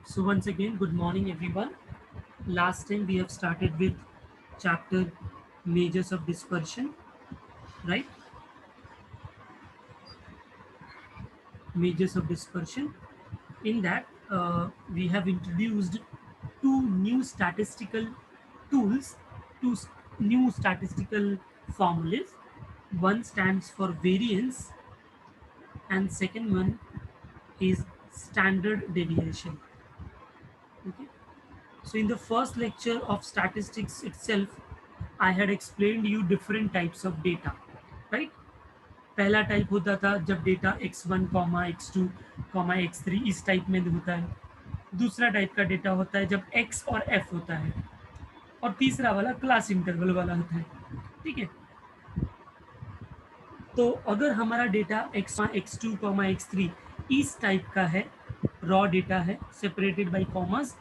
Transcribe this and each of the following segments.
So once again, good morning everyone. Last time we have started with chapter Measures of Dispersion, right? Measures of Dispersion. In that, we have introduced two new statistical tools, two new statistical formulas. One stands for variance, and second one is standard deviation. Okay. So in the first lecture of statistics itself, I had explained you different types of data, right? पहला type होता था जब data x1 comma x2 comma x3 इस type में होता है। दूसरा type का डेटा होता है जब x और f होता है, और तीसरा वाला क्लास इंटरवल वाला होता है। ठीक है, तो अगर हमारा data x1 x2 comma x3 इस टाइप का है, रॉ डेटा है सेपरेटेड बाय कॉमर्स,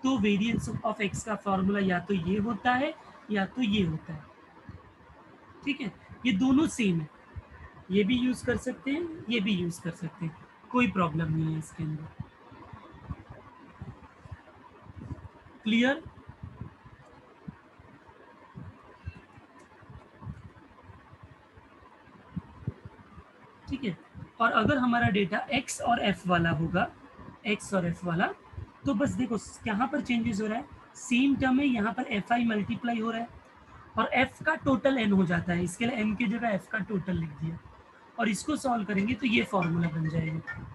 तो वेरिएंस ऑफ x का फॉर्मूला या तो ये होता है या तो ये होता है। ठीक है, ये दोनों सेम है, ये भी यूज कर सकते हैं, ये भी यूज कर सकते हैं, कोई प्रॉब्लम नहीं है इसके अंदर। क्लियर? ठीक है, और अगर हमारा डेटा x और f वाला होगा, x और f वाला, तो बस देखो यहाँ पर चेंजेस हो रहा है, सेम टर्म है, यहाँ पर एफ आई मल्टीप्लाई हो रहा है और f का टोटल n हो जाता है, इसके लिए m की जगह f का टोटल लिख दिया, और इसको सॉल्व करेंगे तो ये फॉर्मूला बन जाएगा।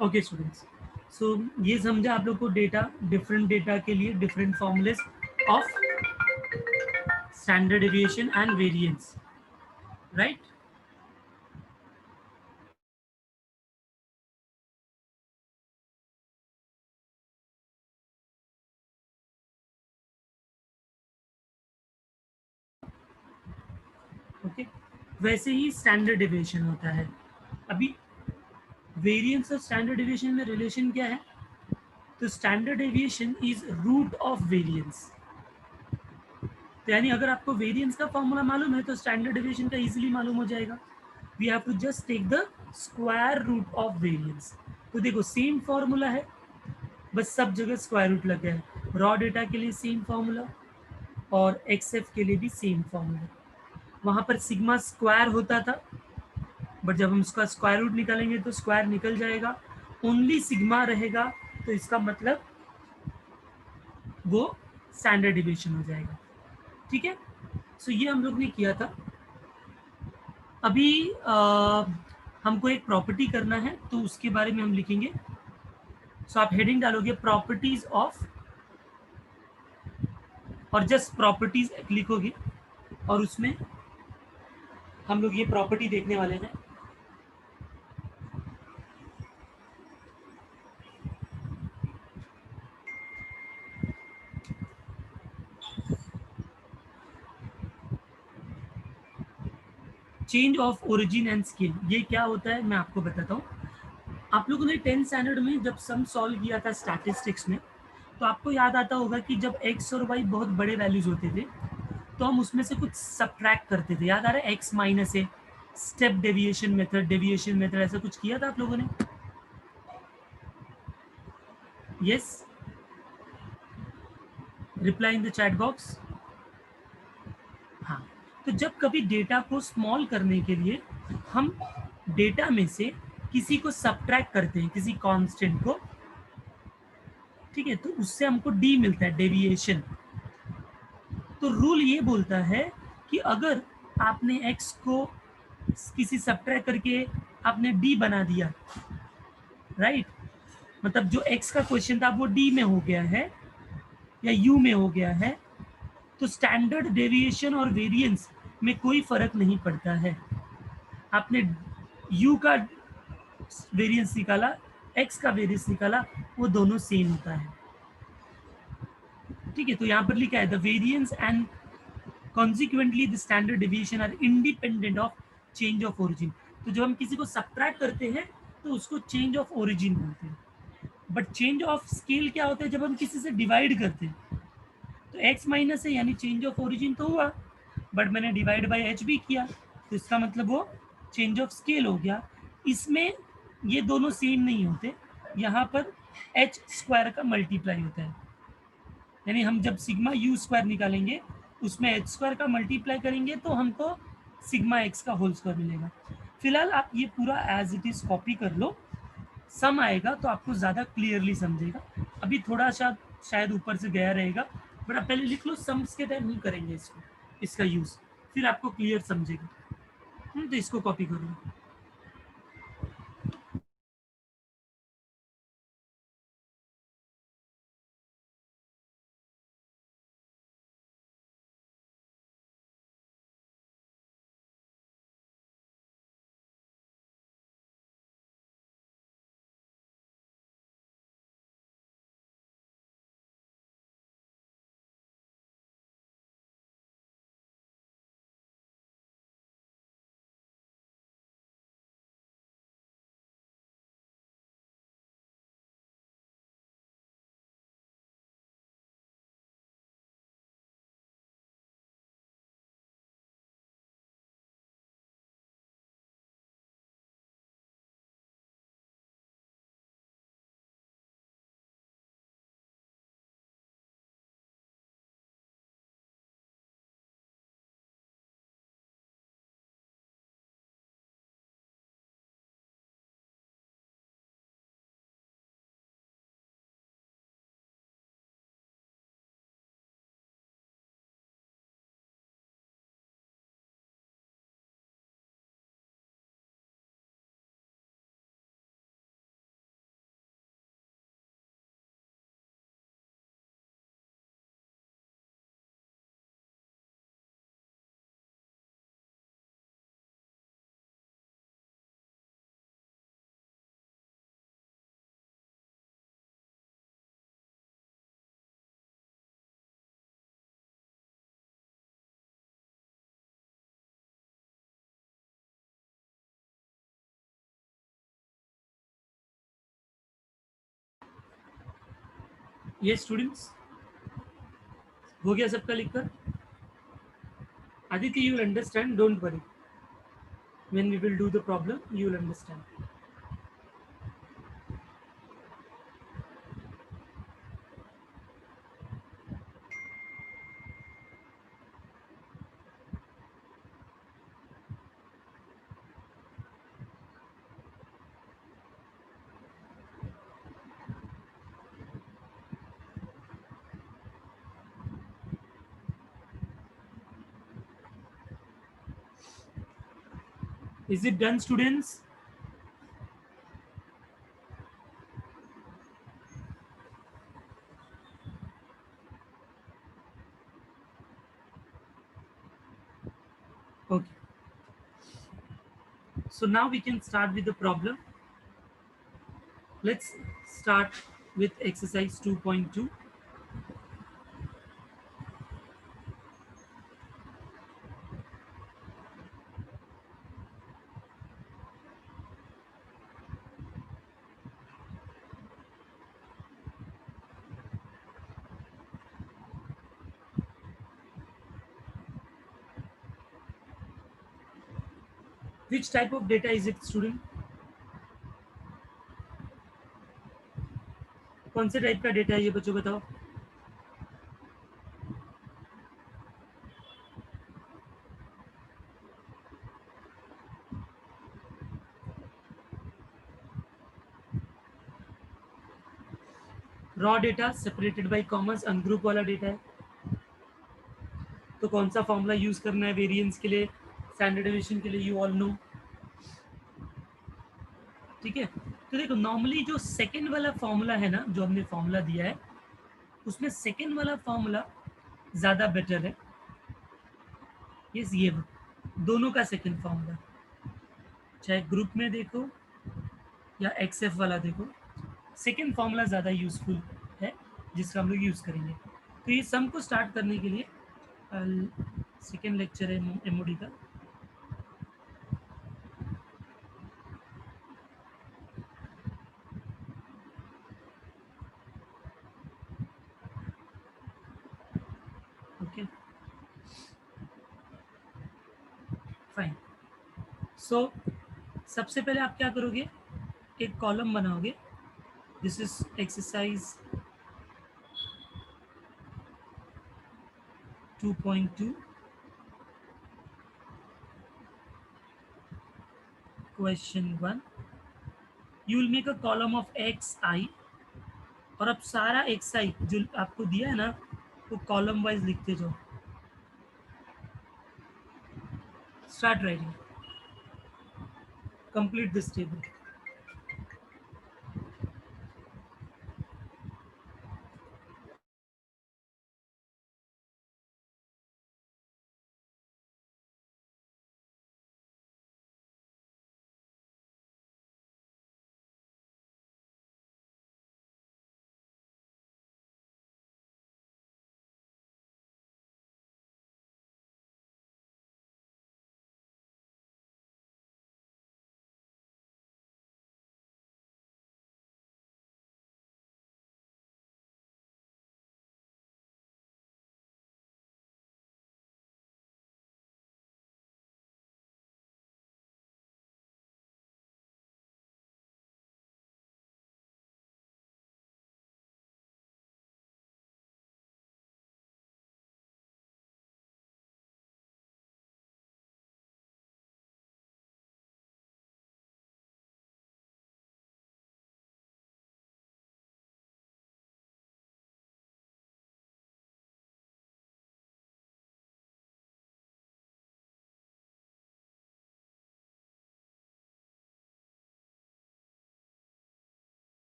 ओके स्टूडेंट्स, सो ये समझा आप लोग को, डेटा डिफरेंट डेटा के लिए different formulas of standard deviation and variance, right? Okay, वैसे ही स्टैंडर्ड डेविएशन होता है। अभी वेरिएंस और स्टैंडर्ड डेविएशन में रिलेशन क्या है? तो standard deviation is root of variance, तो यानी अगर आपको वेरिएंस का फॉर्मूला मालूम है तो स्टैंडर्ड डेविएशन का इजीली मालूम हो जाएगा। We have to just take the square root of variance. तो देखो सेम फॉर्मूला है, बस सब जगह स्क्वायर रूट लग गया है। रॉ डेटा के लिए सेम फॉर्मूला और एक्सएफ के लिए भी सेम फॉर्मूला। वहाँ पर सिग्मा स्क्वायर होता था, बट जब हम उसका स्क्वायर रूट निकालेंगे तो स्क्वायर निकल जाएगा, ओनली सिग्मा रहेगा, तो इसका मतलब वो स्टैंडर्ड डिविएशन हो जाएगा। ठीक है, सो ये हम लोग ने किया था। अभी हमको एक प्रॉपर्टी करना है, तो उसके बारे में हम लिखेंगे। सो आप हेडिंग डालोगे प्रॉपर्टीज ऑफ, और जस्ट प्रॉपर्टीज लिखोगे, और उसमें हम लोग ये प्रॉपर्टी देखने वाले हैं। Change of origin and scale, ये क्या होता है मैं आपको बताता हूँ। आप लोगों ने 10th स्टैंडर्ड में जब सम सॉल्व किया था स्टैटिस्टिक्स में, तो आपको याद आता होगा कि जब एक्स और वाई बहुत बड़े वैल्यूज होते थे तो हम उसमें से कुछ सब्ट्रैक्ट करते थे। याद आ रहा है? एक्स माइनस ए, स्टेप डेविएशन मेथड ऐसा कुछ किया था आप लोगों ने? Yes, reply in the chat box. हाँ, तो जब कभी डेटा को स्मॉल करने के लिए हम डेटा में से किसी को सब्ट्रैक्ट करते हैं, किसी कांस्टेंट को, ठीक है, तो उससे हमको डी मिलता है, डेविएशन। तो रूल ये बोलता है कि अगर आपने एक्स को किसी सब्ट्रैक्ट करके आपने डी बना दिया, राइट, मतलब जो एक्स का क्वेश्चन था वो डी में हो गया है या यू में हो गया है, तो स्टैंडर्ड डेविएशन और वेरिएंस में कोई फर्क नहीं पड़ता है। आपने यू का वेरिएंस निकाला, एक्स का वेरिएंस निकाला, वो दोनों सेम होता है। ठीक है, तो यहाँ पर लिखा है the variance and consequently the standard deviation are independent of change of origin. तो जब हम किसी को सब्ट्रैक्ट करते हैं तो उसको चेंज ऑफ ओरिजिन बोलते हैं। बट चेंज ऑफ स्केल क्या होता है? जब हम किसी से डिवाइड करते हैं तो एक्स माइनस है, यानी चेंज ऑफ ओरिजिन तो हुआ, बट मैंने डिवाइड बाय एच भी किया, तो इसका मतलब वो चेंज ऑफ स्केल हो गया। इसमें ये दोनों सेम नहीं होते, यहाँ पर एच स्क्वायर का मल्टीप्लाई होता है, यानी हम जब सिग्मा यू स्क्वायर निकालेंगे उसमें एच स्क्वायर का मल्टीप्लाई करेंगे तो हमको सिग्मा एक्स का होल स्क्वायर मिलेगा। फिलहाल आप ये पूरा एज इट इज कॉपी कर लो, सम आएगा तो आपको ज़्यादा क्लियरली समझेगा। अभी थोड़ा सा शायद ऊपर से गया रहेगा, बट आप पहले लिख लो, सम्स के टाइम नहीं करेंगे इसको, इसका यूज़, फिर आपको क्लियर समझेगा। तो इसको कॉपी करो। ये स्टूडेंट्स, हो गया सबका लिखकर? Aditya, you will understand, don't worry, when we will do the problem you will understand. Is it done, students? Okay. So now we can start with the problem. Let's start with exercise 2.2. Which type of data is it student? कौन से type का data है ये बच्चों बताओ? Raw data separated by commerce ungroup वाला data है। तो कौन सा फॉर्मूला यूज करना है वेरिएंस के लिए, स्टैंडर्ड डेविएशन के लिए? You all know. ठीक है, तो देखो नॉर्मली जो सेकंड वाला फॉर्मूला है ना, जो हमने फॉर्मूला दिया है, उसमें सेकंड वाला फॉर्मूला ज़्यादा बेटर है। यस, ये दोनों का सेकंड फॉर्मूला, चाहे ग्रुप में देखो या एक्सएफ वाला देखो, सेकंड फॉर्मूला ज़्यादा यूजफुल है, जिसका हम लोग यूज़ करेंगे। तो ये सम को स्टार्ट करने के लिए सेकेंड लेक्चर है एमओडी का। Okay fine. सो सबसे पहले आप क्या करोगे, एक कॉलम बनाओगे। This is exercise 2.2 question 1। You will make a column of X I, और अब सारा एक्स आई जो आपको दिया है ना, वो कॉलम वाइज लिखते जाओ। Start writing, complete this table.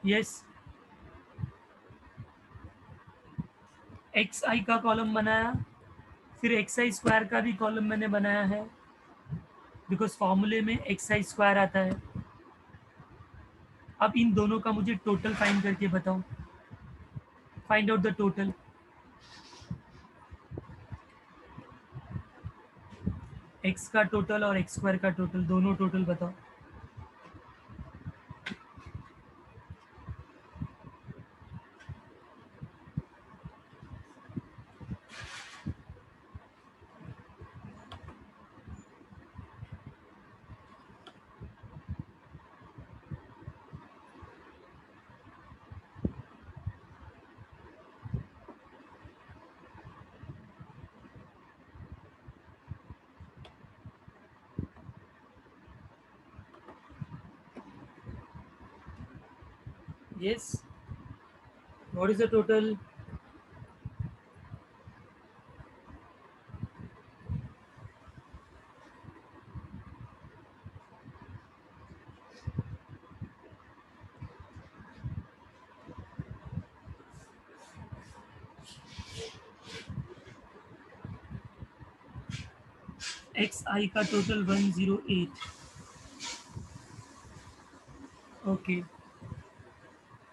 Yes, X आई का कॉलम बनाया, फिर एक्स आई स्क्वायर का भी कॉलम मैंने बनाया है, बिकॉज फॉर्मूले में एक्स आई स्क्वायर आता है। अब इन दोनों का मुझे टोटल फाइंड करके बताओ, find out the total. X का टोटल और एक्स स्क्वायर का टोटल, दोनों टोटल बताओ। Yes, what is the total? X आई का total 108। Okay,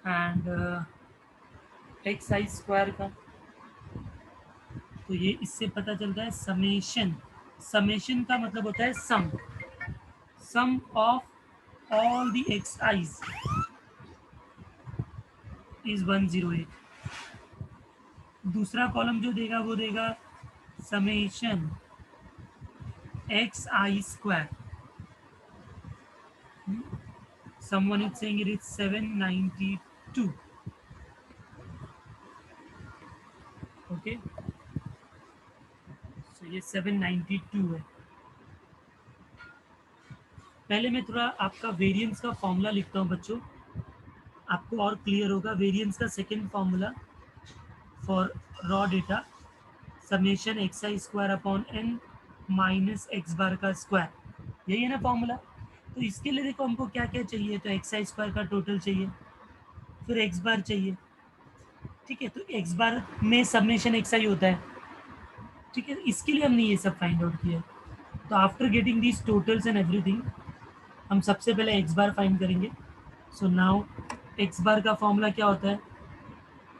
and x i square का, तो ये इससे पता चलता है समेशन। समेशन का मतलब होता है sum, sum of all the x i's is 108। दूसरा कॉलम जो देगा वो देगा summation x i square. Someone is saying it is 792. Okay, so ये 792 है। पहले मैं थोड़ा आपका वेरिएंस का फॉर्मूला लिखता हूँ बच्चों, आपको और क्लियर होगा। वेरिएंस का second formula for raw data, summation x i square upon n minus x bar का स्क्वायर, यही है ना फॉर्मूला। तो इसके लिए देखो हमको क्या क्या चाहिए, तो एक्स आई स्क्वायर का टोटल चाहिए, फिर एक्स बार चाहिए। ठीक है, तो एक्स बार में समेशन एक्स आई होता है। ठीक है, इसके लिए हमने ये सब फाइंड आउट किया। तो after getting these totals and everything, हम सबसे पहले एक्स बार फाइंड करेंगे। सो नाउ एक्स बार का फॉर्मूला क्या होता है?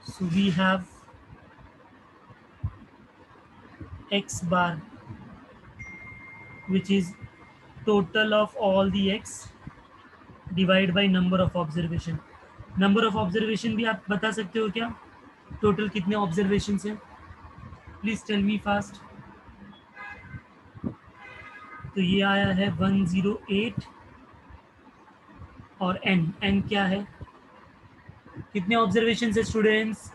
So we have x bar which is total of all the x divide by number of observation. Number of observation भी आप बता सकते हो क्या? टोटल कितने ऑब्जर्वेशन है? Please tell me fast. तो ये आया है 108, और एन, एन क्या है? कितने ऑब्जर्वेशन है स्टूडेंट्स?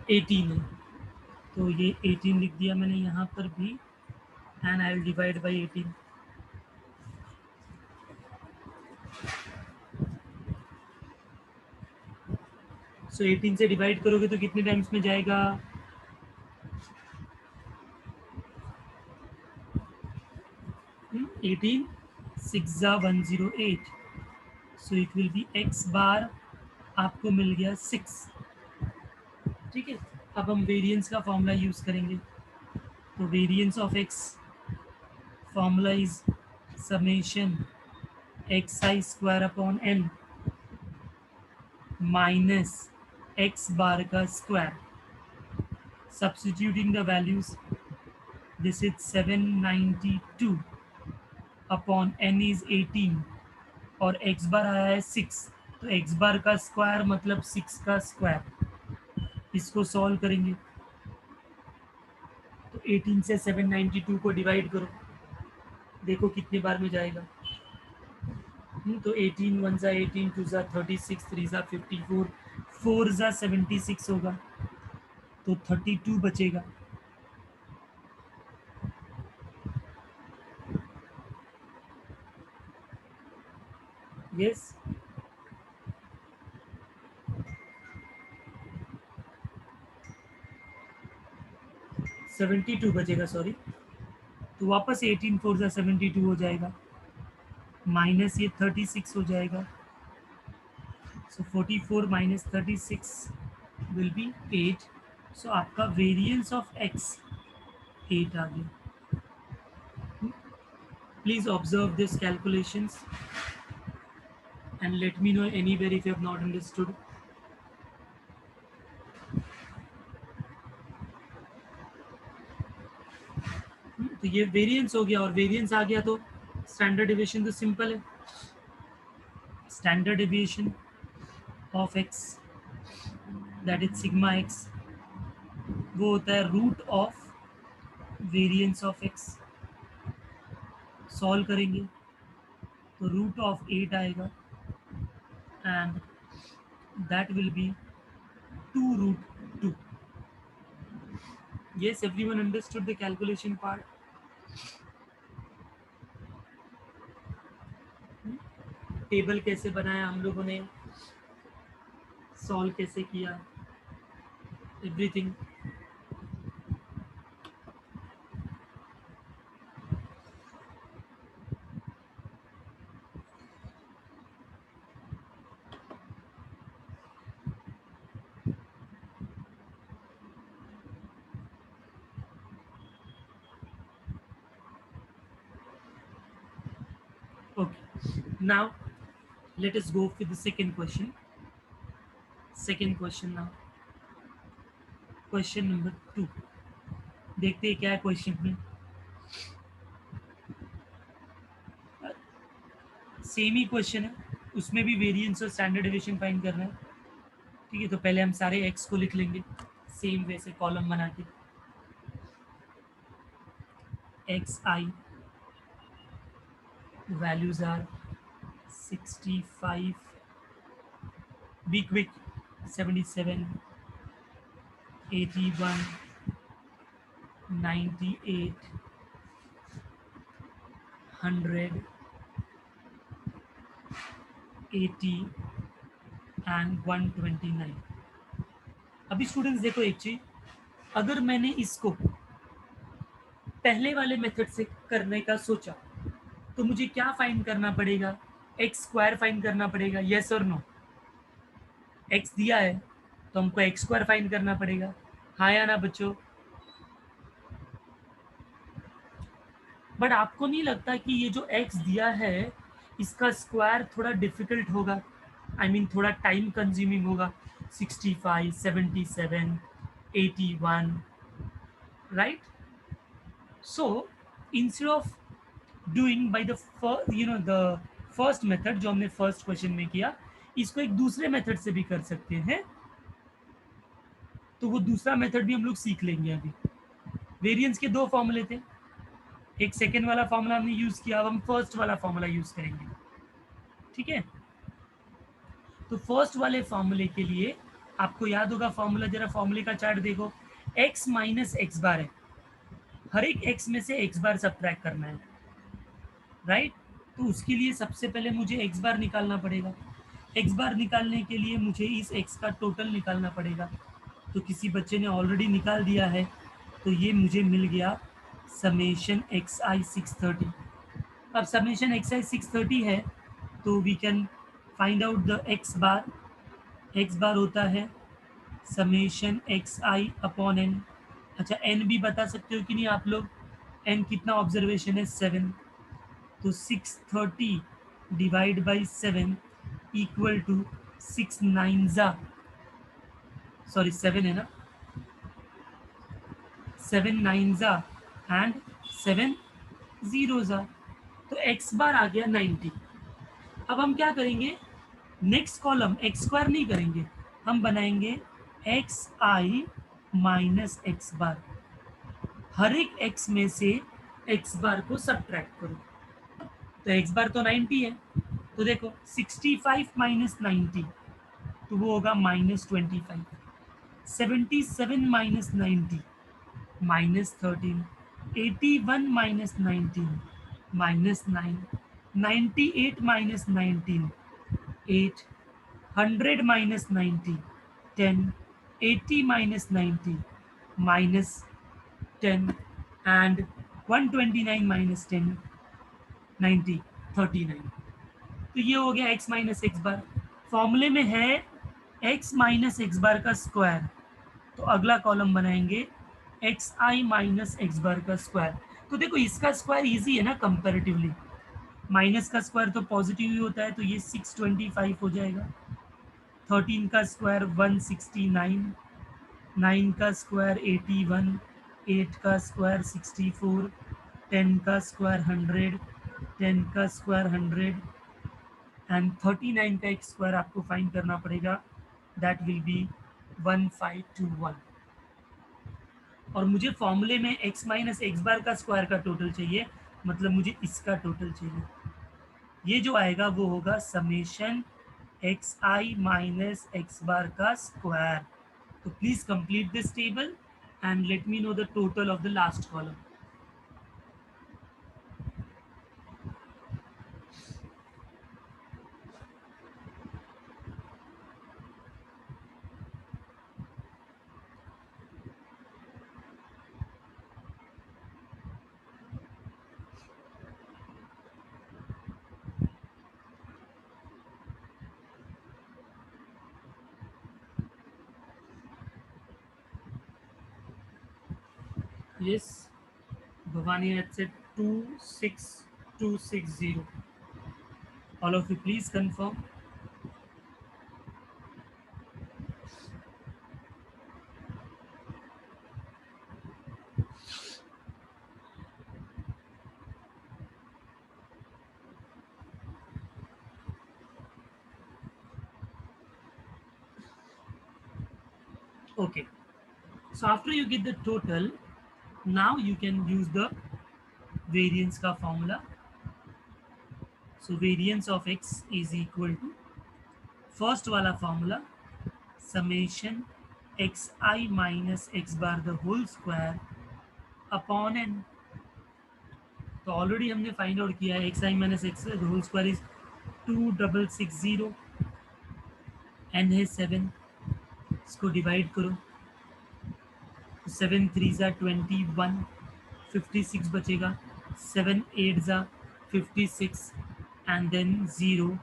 18 है, तो ये 18 लिख दिया मैंने यहाँ पर भी, and I will divide by 18। सो 18 से डिवाइड करोगे तो कितने टाइम्स में जाएगा? 18 6 जा 108, so it will be x bar, आपको मिल गया 6। ठीक है, अब हम वेरिएंस का फॉर्मूला यूज करेंगे। तो variance of x formula is summation x i square upon n minus x bar का square. Substituting the values, this is 792 upon n is 18, और एक्स बार आया है 6, तो एक्स बार का स्क्वायर मतलब 6 का स्क्वायर। इसको सॉल्व करेंगे तो 18 से 792 को डिवाइड करो, देखो कितने बार में जाएगा। तो 18 1 जा 18, 2 जा 36, 3 जा 54, 4 जा 76 होगा, तो 32 बचेगा। यस, 72 बचेगा, सॉरी। तो वापस 18 4 जा 72 हो जाएगा, माइनस ये 36 हो जाएगा, सो 44 माइनस 36 विल बी 8. सो आपका वेरिएंस ऑफ x 8 आ गया. Please observe these calculations and let me know anywhere if you have not understood. तो ये वेरिएंस हो गया, और वेरिएंस आ गया तो स्टैंडर्ड डिविएशन तो सिंपल है. Standard deviation of x that is sigma x वो होता है root of variance of x. Solve करेंगे तो रूट ऑफ 8 आएगा and that will be 2 root 2. Yes, everyone understood the calculation part. Table कैसे बनाया हम लोगों ने, सॉल्व कैसे किया, everything. Okay, now let us go for the second question. Second question now. Question number 2. देखते हैं क्या है क्वेश्चन में. सेम ही क्वेश्चन है, उसमें भी वेरिएंस और स्टैंडर्ड डिविएशन फाइंड करना है. ठीक है, तो पहले हम सारे x को लिख लेंगे सेम वैसे कॉलम बना के. xi values are 65, be quick, 77, 81, 98, 100, 80 and 129. अभी स्टूडेंट्स देखो एक चीज, अगर मैंने इसको पहले वाले मेथड से करने का सोचा तो मुझे क्या फाइंड करना पड़ेगा, एक्स स्क्वायर फाइंड करना पड़ेगा. यस और नो? एक्स दिया है तो हमको एक्स स्क्वायर फाइंड करना पड़ेगा. हाँ या ना बच्चों? बट आपको नहीं लगता कि ये जो एक्स दिया है इसका स्क्वायर थोड़ा डिफिकल्ट होगा? आई मीन थोड़ा टाइम कंज्यूमिंग होगा. 65, 77, 81, right? So instead of doing by the the first method जो हमने फर्स्ट क्वेश्चन में किया, इसको एक दूसरे मेथड से भी कर सकते हैं. तो वो दूसरा मेथड भी हम लोग सीख लेंगे. अभी वेरिएंस के दो फॉर्मूले थे, एक सेकेंड वाला फॉर्मूला हमने यूज किया, अब हम फर्स्ट वाला फॉर्मूला यूज करेंगे. ठीक है, तो फर्स्ट वाले फॉर्मूले के लिए आपको याद होगा फॉर्मूला, जरा फॉर्मूले का चार्ट देखो. x माइनस एक्स बार है, हर एक x में से x बार सब्ट्रैक्ट करना है, राइट? तो उसके लिए सबसे पहले मुझे x बार निकालना पड़ेगा. x बार निकालने के लिए मुझे इस x का टोटल निकालना पड़ेगा. तो किसी बच्चे ने ऑलरेडी निकाल दिया है, तो ये मुझे मिल गया समेशन xi 630. अब समेशन xi 630 है तो we can find out the x bar. x bar होता है समेशन xi अपॉन n. अच्छा, n भी बता सकते हो कि नहीं आप लोग? n कितना ऑब्जर्वेशन है? 7. तो 630 divide by 7 equal to 6 9 sorry 7 है ना, 7 9 एंड 7 0. तो x बार आ गया 90. अब हम क्या करेंगे, नेक्स्ट कॉलम एक्स स्क्वायर नहीं करेंगे, हम बनाएंगे एक्स आई माइनस एक्स बार. हर एक x में से x बार को सब्ट्रैक्ट करो. तो x बार तो 90 है, तो देखो 65 माइनस 90 तो वो होगा minus 25. 77 minus 90 minus 13. 81 minus 19 minus 9. 98 minus 19 8. 100 minus 90 10. 80 minus 90 minus 10 and 129 minus 10 90 39. तो ये हो गया x माइनस एक्स बार. फॉर्मूले में है x माइनस एक्स बार का स्क्वायर, तो अगला कॉलम बनाएंगे x i minus x bar का स्क्वायर। तो देखो इसका स्क्वायर इजी है ना कंपैरेटिवली, माइनस का स्क्वायर तो पॉजिटिव ही होता है, तो ये 625 हो जाएगा। 13 का स्क्वायर 169, 9 का स्क्वायर 81, 8 का स्क्वायर 64, 10 का स्क्वायर 100, 10 का स्क्वायर 100 एंड 39 का एक स्क्वायर आपको फाइंड करना पड़ेगा, दैट विल बी 1521। और मुझे फॉर्मूले में x माइनस एक्स बार का स्क्वायर का टोटल चाहिए, मतलब मुझे इसका टोटल चाहिए। ये जो आएगा वो होगा summation x i minus x bar का स्क्वायर। तो please complete this table and let me know the total of the last column. Yes, Bhavani had said 26260. All of you, please confirm. Okay. So after you get the total, now you can use the variance का formula. So variance of x is equal to first वाला formula summation xi minus x bar the whole square upon n। तो already हमने find out किया है x i minus x whole square is 2660, N है 7, इसको divide करो, 7 3 ज़ा 21, 56 बचेगा, 7 8 ज़ा 56 एंड देन 0।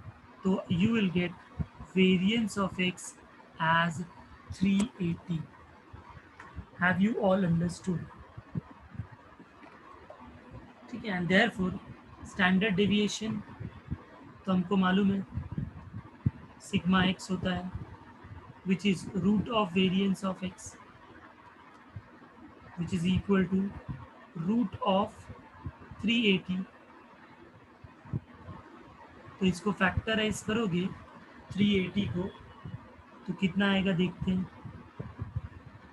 तो you will get variance of x as 380। Have you all understood? ठीक है, एंड देयरफॉर स्टैंडर्ड डेविएशन तो हमको मालूम है सिग्मा एक्स होता है, which is root of variance of x, which is equal to root of 380। तो इसको फैक्टराइज करोगे 380 को, तो कितना आएगा देखते हैं।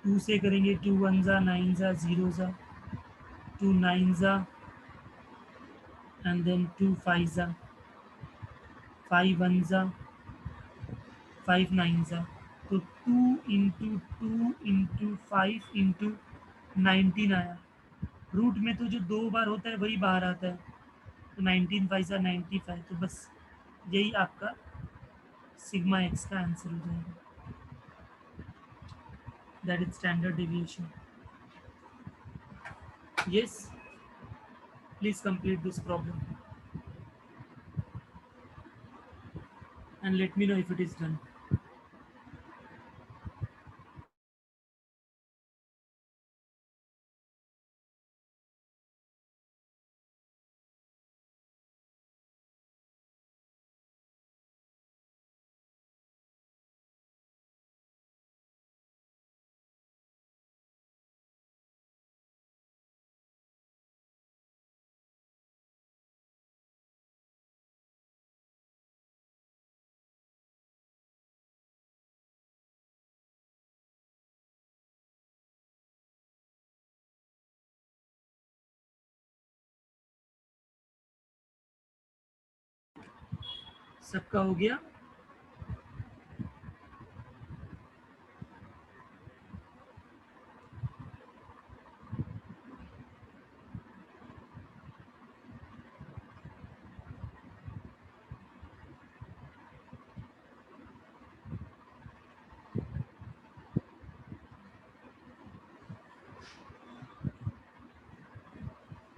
2 से करेंगे, 2 1 ज़ा 9 ज़ा 0 ज़ा 2 9 ज़ा एंड देन 2 5 ज़ा 5 1 ज़ा 5 9 ज़ा। तो 2 इंटू 2 इंटू 5 इंटू 19 आया। रूट में तो जो 2 बार होता है वही बाहर आता है, तो 19 5 ज़ा 95। तो बस यही आपका सिग्मा एक्स का आंसर हो जाएगा, that is standard deviation. Yes, please complete this problem and let me know if it is done. सबका हो गया?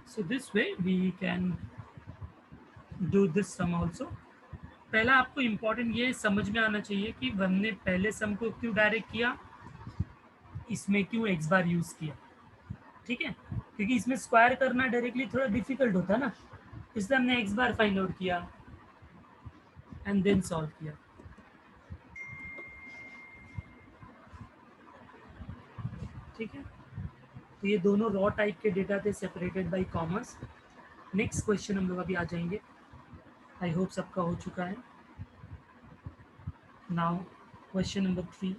So this way we can do this sum also. पहला आपको इम्पोर्टेंट ये समझ में आना चाहिए कि हमने पहले सम को क्यों डायरेक्ट किया, इसमें क्यों एक्स बार यूज किया, ठीक है, क्योंकि इसमें स्क्वायर करना डायरेक्टली थोड़ा डिफिकल्ट होता है ना, इसलिए हमने एक्स बार फाइंड आउट किया एंड देन सॉल्व किया। ठीक है, तो ये दोनों रॉ टाइप के डेटा थे separated by commerce. Next question हम लोग अभी आ जाएंगे, आई होप सबका हो चुका है। Now question number 3,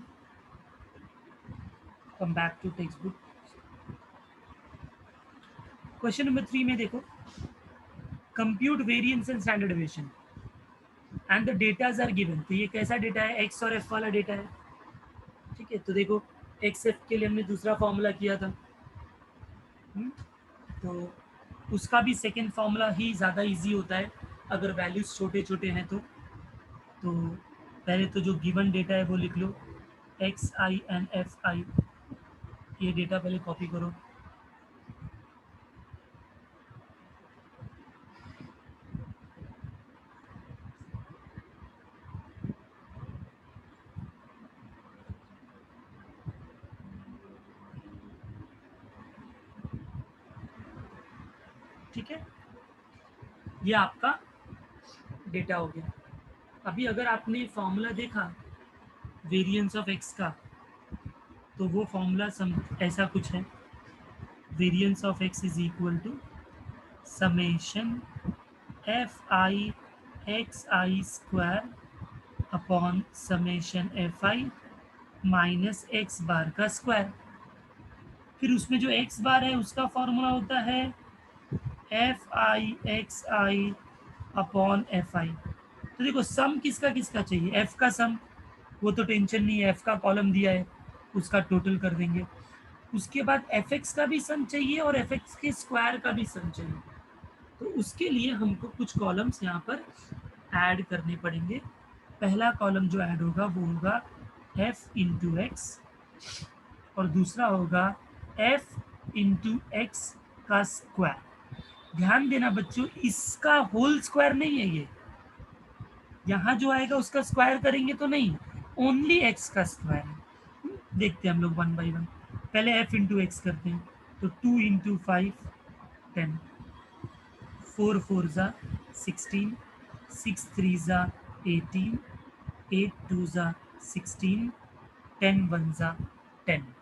come back to text book. Question number 3 में देखो, compute variance and standard deviation and the datas are given. तो ये कैसा डेटा है, एक्स और एफ वाला डेटा है, ठीक है। तो देखो एक्स एफ के लिए हमने दूसरा फॉर्मूला किया था, तो उसका भी सेकेंड फॉर्मूला ही ज़्यादा इजी होता है अगर वैल्यूज छोटे छोटे हैं तो पहले तो जो गिवन डेटा है वो लिख लो, x i and f i, ये डेटा पहले कॉपी करो। ठीक है, ये आपका डेटा हो गया। अभी अगर आपने फॉर्मूला देखा वेरिएंस ऑफ एक्स का, तो वो फॉर्मूला ऐसा कुछ है, variance of x is equal to summation f i x i square upon summation f i minus x bar का स्क्वायर। फिर उसमें जो एक्स बार है उसका फॉर्मूला होता है f i x i upon f आई। तो देखो सम किसका किसका चाहिए, एफ का सम, वो तो टेंशन नहीं है, एफ का कॉलम दिया है उसका टोटल कर देंगे। उसके बाद एफ एक्स का भी सम चाहिए और एफ एक्स के स्क्वायर का भी सम चाहिए, तो उसके लिए हमको कुछ कॉलम्स यहाँ पर ऐड करने पड़ेंगे। पहला कॉलम जो ऐड होगा वो होगा एफ इंटू एक्स, और दूसरा होगा एफ इंटू एक्स का स्क्वायर। ध्यान देना बच्चों, इसका होल स्क्वायर नहीं है ये, यहाँ जो आएगा उसका स्क्वायर करेंगे तो नहीं, ओनली एक्स का स्क्वायर है। देखते हैं हम लोग वन बाई वन। पहले एफ इंटू एक्स करते हैं, तो 2 × 5 10, 4 4 ज़ा 16, 6 3 ज़ा 18, 8 2 ज़ा 16, 10 1 ज़ा 10।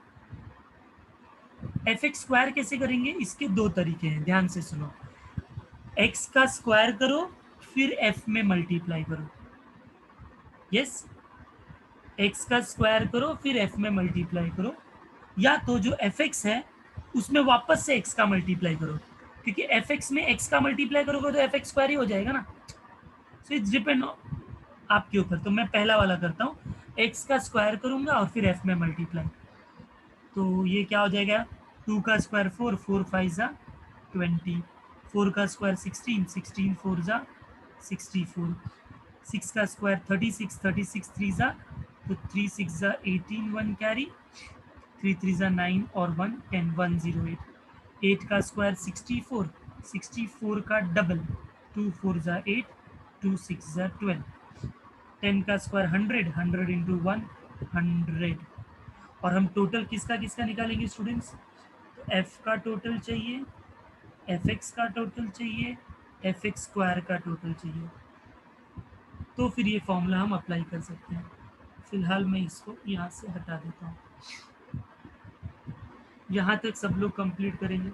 एफ एक्स स्क्वायर कैसे करेंगे, इसके दो तरीके हैं, ध्यान से सुनो। एक्स का स्क्वायर करो फिर एफ में मल्टीप्लाई करो, यस, एक्स का स्क्वायर करो फिर एफ में मल्टीप्लाई करो, या तो जो एफ एक्स है उसमें वापस से एक्स का मल्टीप्लाई करो, क्योंकि एफ एक्स में एक्स का मल्टीप्लाई करोगे तो एफ एक्स स्क्वायर ही हो जाएगा ना। सो इट्स डिपेंड आपके ऊपर। तो मैं पहला वाला करता हूँ, एक्स का स्क्वायर करूंगा और फिर एफ में मल्टीप्लाई, तो ये क्या हो जाएगा, 2 का स्क्वायर 4, 4 5 ज़ा 20, 4 का स्क्वायर 16, 16 4 ज़ा 64, 6 का स्क्वायर 36, 36 3 ज़ा, तो 3 6 ज़ा 18 1 कैरी, 3 3 ज़ा 9 और 1 10 1 0 8, 8 का स्क्वायर 64, 64 का डबल 2 4 ज़ा 8, 2 6 ज़ा 12, 10 का स्क्वायर 100, 100 इंटू 1 100। और हम टोटल किसका किसका निकालेंगे स्टूडेंट्स, तो एफ का टोटल चाहिए, एफ एक्स का टोटल चाहिए, एफ एक्स स्क्वायर का टोटल चाहिए, तो फिर ये फॉर्मूला हम अप्लाई कर सकते हैं। फिलहाल मैं इसको यहाँ से हटा देता हूँ, यहाँ तक सब लोग कंप्लीट करेंगे।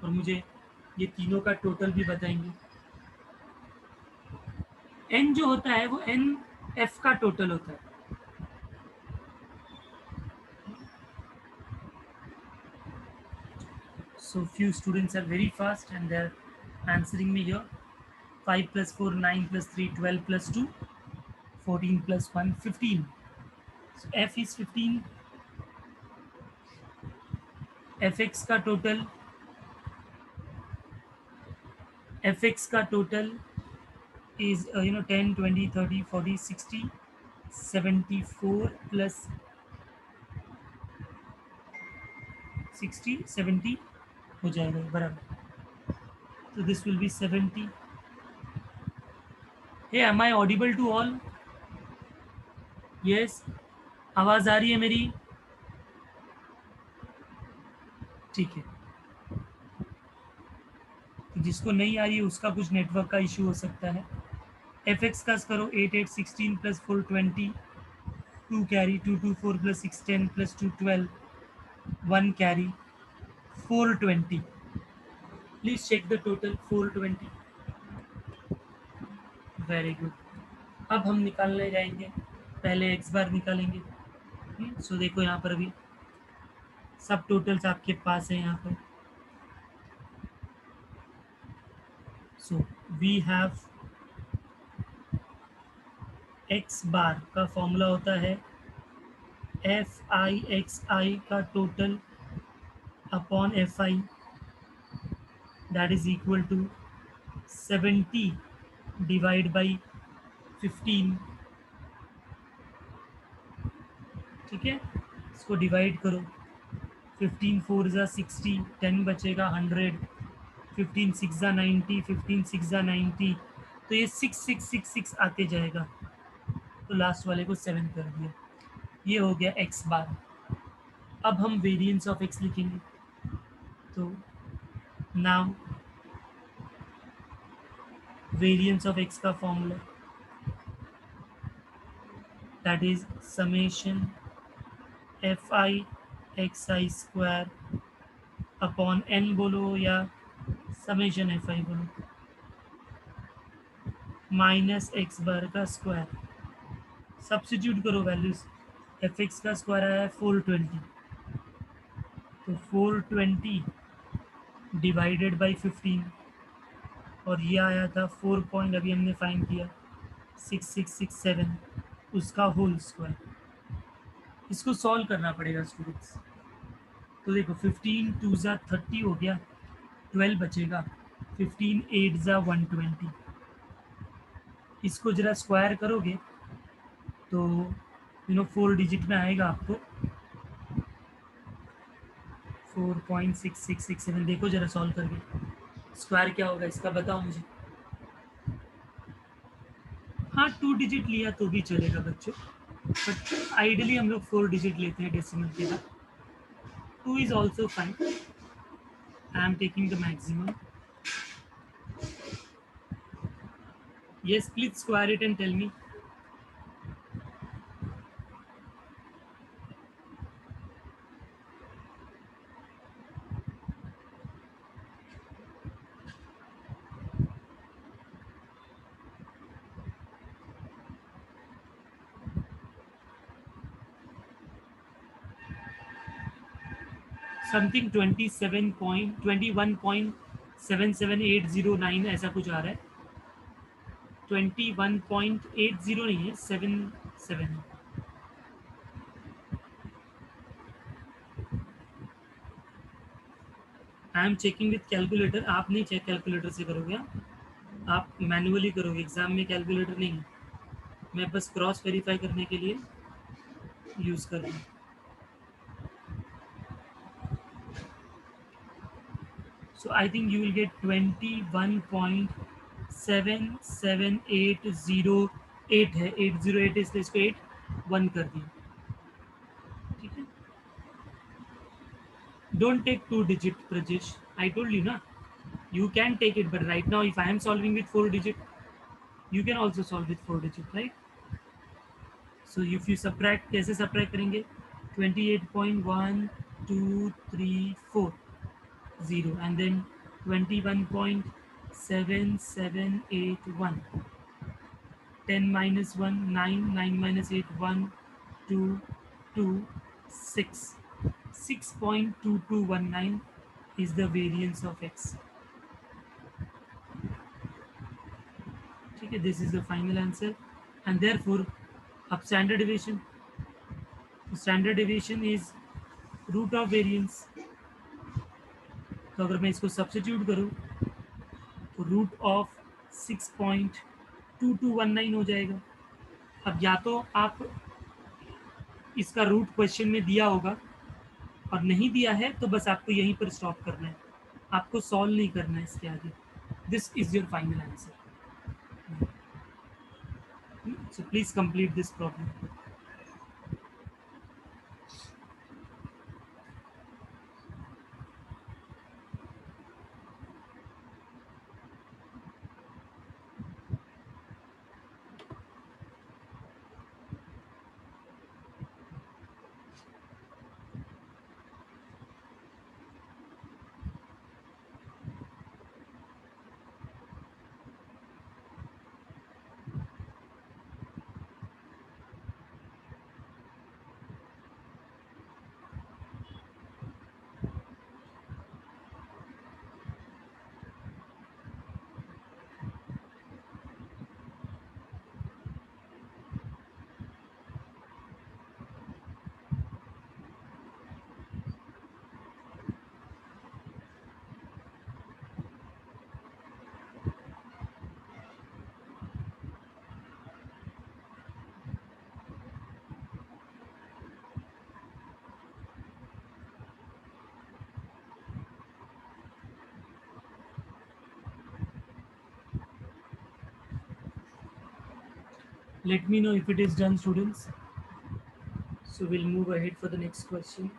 और मुझे ये तीनों का टोटल भी बताएंगे। एन जो होता है वो एन एफ का टोटल होता है। So few students are very fast and they're answering me here. 5 plus 4 9 plus 3 12 plus 2 14 plus 1 15. So f is 15, fx का टोटल, fx का टोटल is 10 20 30 40 60 74 plus 60 70 हो जाएगा बराबर. So this will be 70. Hey, am I audible to all? Yes. आवाज़ आ रही है मेरी? ठीक है. तो जिसको नहीं आ रही है उसका कुछ नेटवर्क का इशू हो सकता है. एफ एक्स का करो 8 8 16 plus 4 20 2 carry 2 2 4 plus 6 10 plus 2 12 1 carry 420. Please check the total 420. Very good. अब हम निकालने जाएंगे. पहले एक्स बार निकालेंगे. सो देखो यहाँ पर अभी सब टोटल्स आपके पास है यहाँ पर. So we have x bar का फॉर्मूला होता है एफ आई एक्स आई का total upon f i, that is equal to 70 divide by 15. ठीक है, इसको डिवाइड करो. 15 4 ज़ा 60, 10 बचेगा 100, 15 6 ज़ा 90, 15 6 ज़ा 90. तो ये 6666 आते जाएगा. तो लास्ट वाले को 7 कर दिया. ये हो गया एक्स बार. अब हम वेरिएंस ऑफ एक्स लिखेंगे. तो नाउ वेरिएंस ऑफ एक्स का formula that is summation f i x i square upon n बोलो या समेशन एफ आई बोलो माइनस एक्स बार का स्क्वायर. सब्स्टिट्यूट करो वैल्यूज. एफ एक्स का स्क्वायर आया है 420, तो 420 डिवाइडेड बाई 15, और ये आया था 4 पॉइंट अभी हमने फाइंड किया 6667, उसका होल स्क्वायर. इसको सॉल्व करना पड़ेगा स्टूडेंट्स. तो देखो 15 2 ज़ा 30 हो गया, 12 बचेगा, 15 8 ज़ा 120. इसको जरा स्क्वायर करोगे तो 4 डिजिट में आएगा आपको 4.6667. देखो जरा सॉल्व करके स्क्वायर क्या होगा इसका बताओ मुझे. हाँ 2 डिजिट लिया तो भी चलेगा बच्चों, बट आइडियली हम लोग 4 डिजिट लेते हैं डेसिमल के बाद. 2 is also fine. I am taking the maximum. Yes, please square it and tell me. Something 21.77809 ऐसा कुछ आ रहा है. 21.80 नहीं है, 77 है. I am checking with calculator. आप नहीं चेक कैलकुलेटर से करोगे, आप मैन्युअली करोगे. एग्जाम में कैलकुलेटर नहीं है, मैं बस क्रॉस वेरीफाई करने के लिए यूज़ कर रहा हूँ. So I think you will get 21.77808 है. 808 इसलिए इसको 8 1 कर दिया. ठीक है. Don't take 2 digit, Prajesh. I told you ना. You can take it, but right now if I am solving with 4 digit, you can also solve with 4 digit, right? So if you subtract, कैसे subtract करेंगे? 28.1234 0 and then 21.7781. 10 minus 1 9, 9 minus 8 1 2 2 6. 6.2219 is the variance of x. ठीक है, this is the final answer. And therefore अब standard deviation is root of variance. तो अगर मैं इसको substitute करूँ तो रूट ऑफ 6.2219 हो जाएगा. अब या तो आप इसका रूट क्वेश्चन में दिया होगा और नहीं दिया है तो बस आपको यहीं पर स्टॉप करना है, आपको सॉल्व नहीं करना है इसके आगे. This is your final answer. So please complete this problem. Let me know if it is done, students. So we'll move ahead for the next question.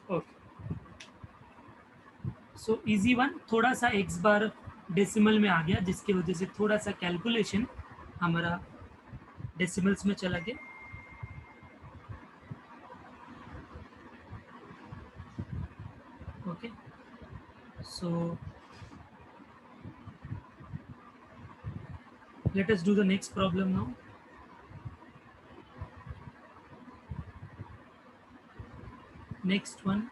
Okay. So easy one. थोड़ा सा x बार decimal में आ गया, जिसकी वजह से थोड़ा सा calculation हमारा डेसिमल्स में चला गया. Okay. So let us do the next problem now. Next one,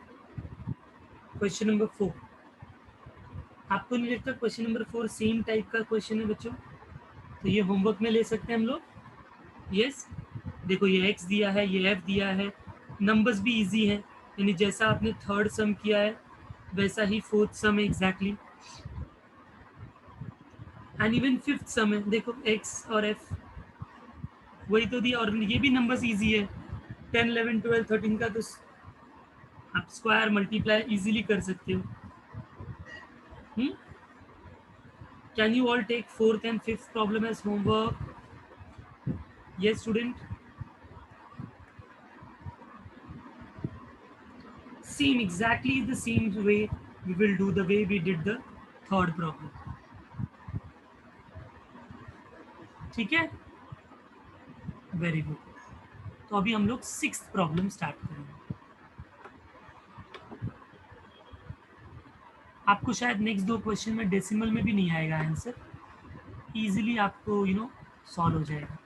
question number 4. आपको नहीं लगता क्वेश्चन नंबर 4 सेम टाइप का क्वेश्चन है बच्चों? तो ये होमवर्क में ले सकते हैं हम लोग. यस, देखो ये x दिया है, ये f दिया है, नंबर्स भी इजी हैं, यानी जैसा आपने थर्ड सम किया है वैसा ही फोर्थ सम है एग्जैक्टली, एंड इवन फिफ्थ सम है. देखो x और f वही तो दिया, और ये भी नंबर्स इजी है. 10, 11, 12, 13 का तो आप स्क्वायर मल्टीप्लाई इजीली कर सकते हो. Can you all take fourth and fifth problem as homework? Yes, student. Same, exactly the same way we will do the way we did the third problem. ठीक है, very good. तो अभी हम लोग sixth problem start करेंगे. आपको शायद next दो क्वेश्चन में डेसिमल में भी नहीं आएगा आंसर, इजीली आपको सॉल्व हो जाएगा.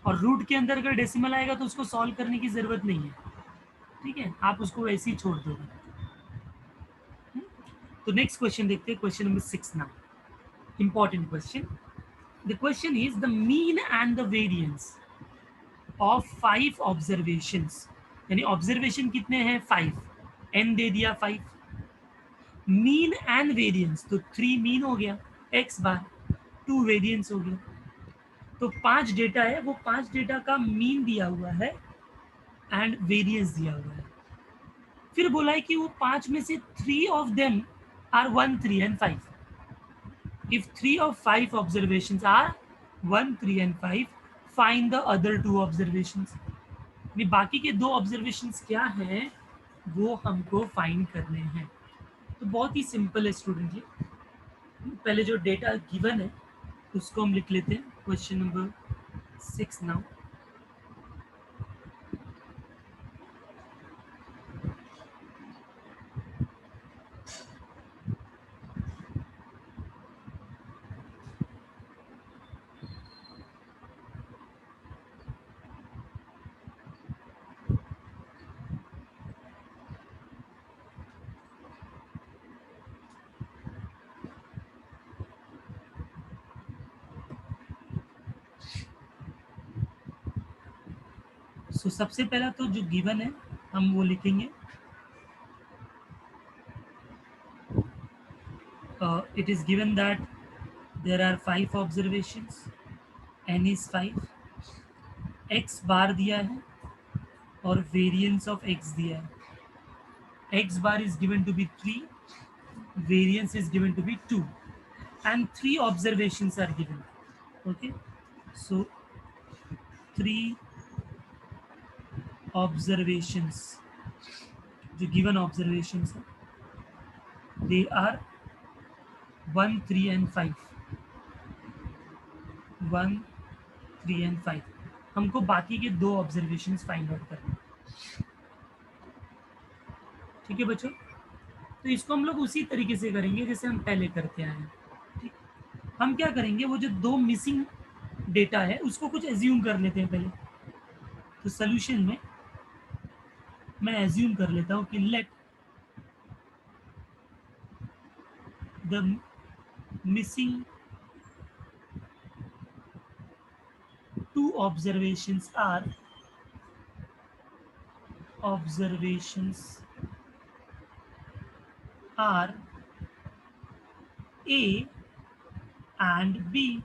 और रूट के अंदर अगर डेसिमल आएगा तो उसको सॉल्व करने की जरूरत नहीं है. ठीक है, आप उसको वैसे ही छोड़ दोगे. तो नेक्स्ट क्वेश्चन देखते हैं, question number 6 now. Important question. The question is the mean and the variance of 5 observations. यानी ऑब्जर्वेशन कितने हैं? 5. n दे दिया 5. मीन एंड वेरिएंस, तो 3 मीन हो गया x बार, 2 वेरिएंस हो गया. तो 5 डेटा है, वो 5 डेटा का मीन दिया हुआ है एंड वेरिएंस दिया हुआ है. फिर बोला है कि वो 5 में से 3 ऑफ देम आर 1, 3 एंड 5. If 3 of 5 observations are 1, 3 and 5, find the other 2 observations. बाकी के 2 ऑब्जर्वेशंस क्या हैं वो हमको फाइंड करने हैं. तो बहुत ही सिंपल है स्टूडेंट. ये पहले जो डेटा गिवन है उसको हम लिख लेते हैं. Question number 6 now. सबसे पहला तो जो गिवन है हम वो लिखेंगे. it is given that there are 5 observations, n is 5, x बार दिया है और variance of x दिया है. X bar is given to be 3, variance is given to be 2, and 3 observations are given. Okay, so 3 observations, the given observations, they are 1, 3 and 5. 1, 3 and 5. हमको बाकी के 2 observations find out करने. ठीक है बच्चों, तो इसको हम लोग उसी तरीके से करेंगे जैसे हम पहले करते आए हैं. ठीक, हम क्या करेंगे, वो जो 2 मिसिंग डेटा है उसको कुछ एज्यूम कर लेते हैं पहले. तो सोल्यूशन में मैं एज्यूम कर लेता हूँ कि let the missing 2 observations are A and B.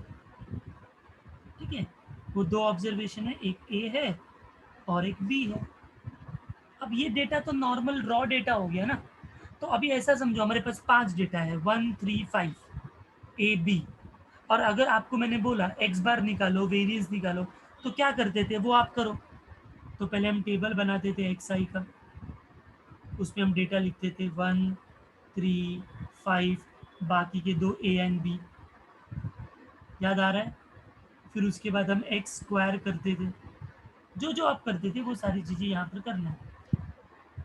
ठीक है, वो 2 ऑब्जर्वेशन है, एक A है और एक B है. अब ये डेटा तो नॉर्मल रॉ डेटा हो गया ना. तो अभी ऐसा समझो हमारे पास 5 डेटा है, 1, 3, 5, A, B. और अगर आपको मैंने बोला x बार निकालो, वेरिएंस निकालो, तो क्या करते थे वो आप करो. तो पहले हम टेबल बनाते थे xi का, उसमें हम डेटा लिखते थे 1, 3, 5, बाकी के 2 A एंड B. याद आ रहा है. फिर उसके बाद हम एक्स स्क्वायर करते थे. जो जो आप करते थे वो सारी चीज़ें यहाँ पर करना है.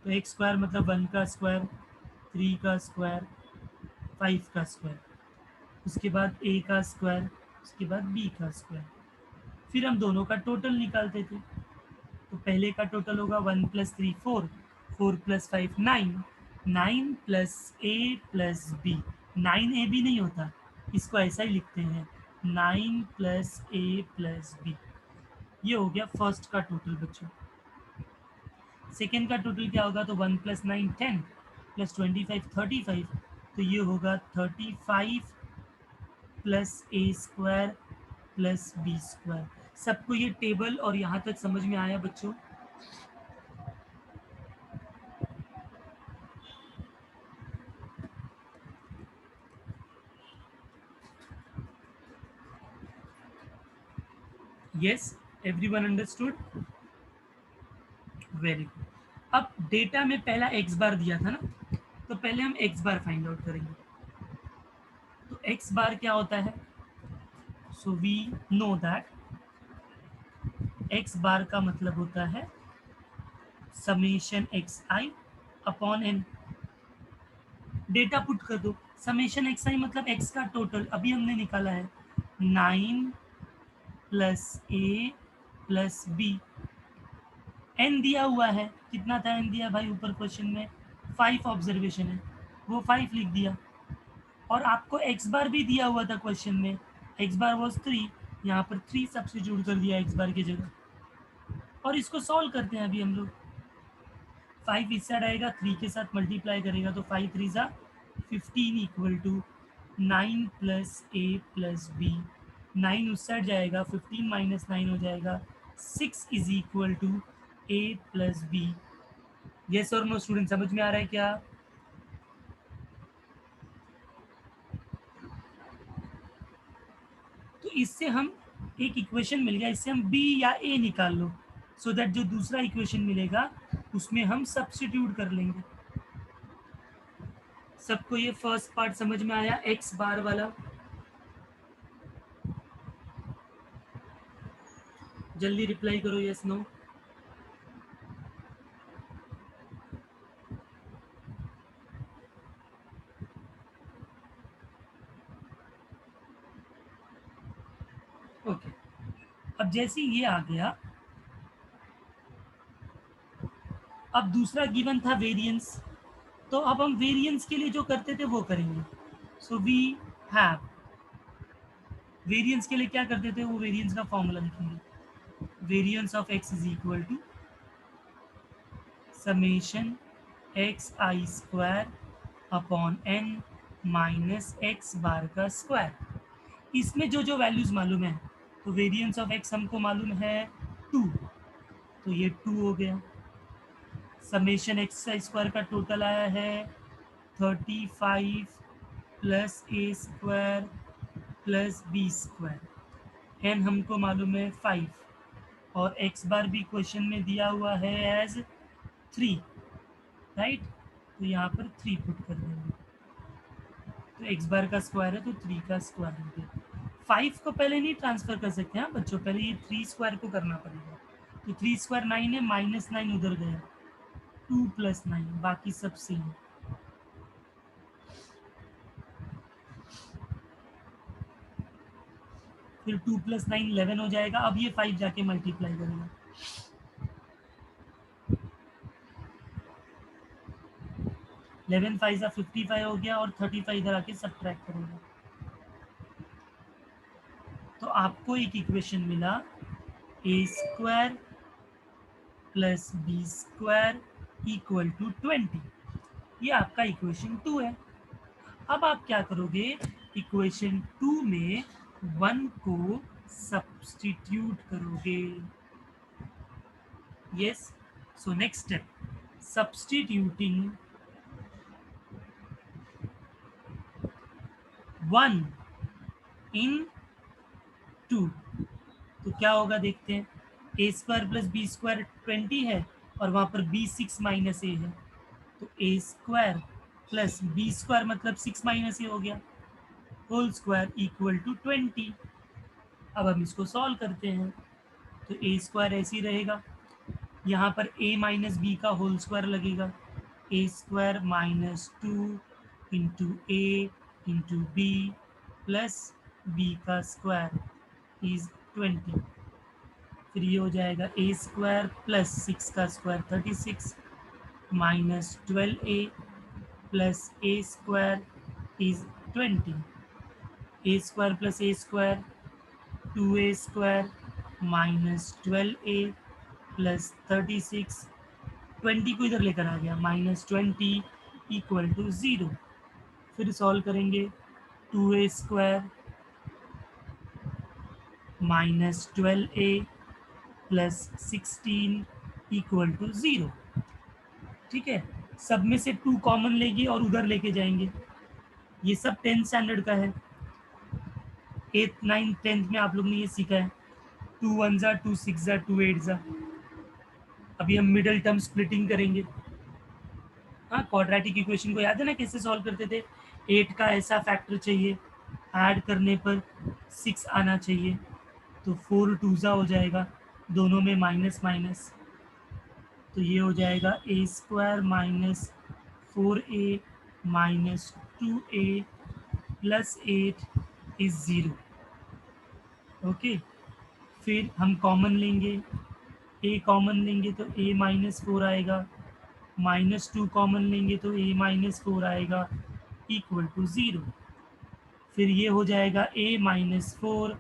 तो एक्स स्क्वायर मतलब 1 का स्क्वायर, 3 का स्क्वायर, 5 का स्क्वायर, उसके बाद ए का स्क्वायर, उसके बाद बी का स्क्वायर. फिर हम दोनों का टोटल निकालते थे. तो पहले का टोटल होगा 1 + 3 4, 4 + 5 9, 9 + a + b. 9 a b नहीं होता, इसको ऐसा ही लिखते हैं 9 + a + b. ये हो गया फर्स्ट का टोटल बच्चों. सेकेंड का टोटल क्या होगा, तो 1 + 9 10 + 25 35. तो ये होगा 35 + a² + b². सबको ये टेबल और यहाँ तक समझ में आया बच्चों? Yes, everyone understood? Very good. अब डेटा में पहला एक्स बार दिया था ना, तो पहले हम एक्स बार फाइंड आउट करेंगे. तो एक्स बार क्या होता है? So we know that x bar का मतलब होता है summation x i upon n. Data put कर दो. समेशन एक्स आई मतलब एक्स का टोटल अभी हमने निकाला है 9 + a + b. एन दिया हुआ है, कितना था एन दिया भाई ऊपर क्वेश्चन में? 5 ऑब्जर्वेशन है, वो 5 लिख दिया. और आपको एक्स बार भी दिया हुआ था क्वेश्चन में, एक्स बार वॉज 3, यहाँ पर 3 सब्स्टिट्यूट कर दिया एक्स बार की जगह. और इसको सॉल्व करते हैं अभी हम लोग. 5 इस साइड आएगा, 3 के साथ मल्टीप्लाई करेगा तो 5 3 ज़ा 15 = 9 + a + b. 9 उस साइड जाएगा, 15 - 9 हो जाएगा 6 = a + b. यस और नो स्टूडेंट, समझ में आ रहा है क्या? तो इससे हम एक इक्वेशन मिल गया, इससे हम b या a निकाल लो, सो दैट जो दूसरा इक्वेशन मिलेगा उसमें हम सब्स्टिट्यूट कर लेंगे. सबको ये फर्स्ट पार्ट समझ में आया एक्स बार वाला? जल्दी रिप्लाई करो, यस नो. ओके, अब जैसे ये आ गया, अब दूसरा गिवन था वेरिएंस. तो अब हम वेरिएंस के लिए जो करते थे वो करेंगे. सो वी हैव, वेरिएंस के लिए क्या करते थे, वो वेरिएंस का फॉर्मूला लिखेंगे. Variance of x is equal to summation x i square upon n minus x bar का स्क्वायर। इसमें जो जो वैल्यूज मालूम है, तो वेरिएंस ऑफ एक्स हमको मालूम है 2, तो ये 2 हो गया। समेशन एक्स स्क्वायर का टोटल आया है 35 plus a square plus b square. N हमको मालूम है 5 और एक्स बार भी क्वेश्चन में दिया हुआ है एज 3, राइट। तो यहाँ पर 3 पुट कर देंगे, तो एक्स बार का स्क्वायर है तो 3 का स्क्वायर हो गया। 5 को पहले नहीं ट्रांसफर कर सकते हैं बच्चों, पहले ये 3 स्क्वायर को करना पड़ेगा। तो 3 स्क्वायर 9 है, माइनस 9 उधर गया, 2 प्लस 9, बाकी सब सेम। फिर 2 प्लस 9 11 हो जाएगा। अब ये 5 जाके मल्टीप्लाई करेगा, 11 5 55 हो गया और 35 इधर आके सब्ट्रैक्ट करेगा। तो आपको एक इक्वेशन मिला a square plus b square equal to 20। ये आपका इक्वेशन 2 है। अब आप क्या करोगे, इक्वेशन 2 में 1 को सब्स्टिट्यूट करोगे। Yes, so next step, substituting 1 इन 2, तो क्या होगा देखते हैं। ए स्क्वायर प्लस बी स्क्वायर 20 है और वहां पर बी 6 माइनस ए है, तो a square plus b square मतलब 6 माइनस ए हो गया, होल स्क्वायर इक्वल टू 20। अब हम इसको सॉल्व करते हैं, तो ए स्क्वायर ऐसे ही रहेगा, यहाँ पर ए माइनस बी का होल स्क्वायर लगेगा, ए स्क्वायर माइनस 2 इंटू ए इंटू बी प्लस बी का स्क्वायर इज 20। फिर ये हो जाएगा ए स्क्वायर प्लस 6 का square 36 minus 12a plus a square is 20। A square plus a square 2a स्क्वायर माइनस 12a प्लस 36, 20 को इधर लेकर आ गया, माइनस 20 इक्वल टू 0। फिर सॉल्व करेंगे, 2a स्क्वायर minus 12a plus 16 equal to 0। ठीक है, सब में से 2 कॉमन लेंगे और उधर लेके जाएंगे। ये सब 10th स्टैंडर्ड का है, 8th 9th 10th में आप लोग ने ये सीखा है। 2 1 जा 2 6 जा 2 8 जा। अभी हम मिडल टर्म स्प्लिटिंग करेंगे। हाँ, क्वाड्रेटिक इक्वेशन को याद है ना कैसे सॉल्व करते थे। 8 का ऐसा फैक्टर चाहिए, ऐड करने पर 6 आना चाहिए, तो 4 2 जा हो जाएगा, दोनों में माइनस माइनस, तो ये हो जाएगा a square minus 4a minus 2a plus 8 is 0। Okay, फिर हम कॉमन लेंगे, a कॉमन लेंगे तो a माइनस 4 आएगा, माइनस 2 कॉमन लेंगे तो a माइनस 4 आएगा इक्वल टू 0। फिर ये हो जाएगा a minus 4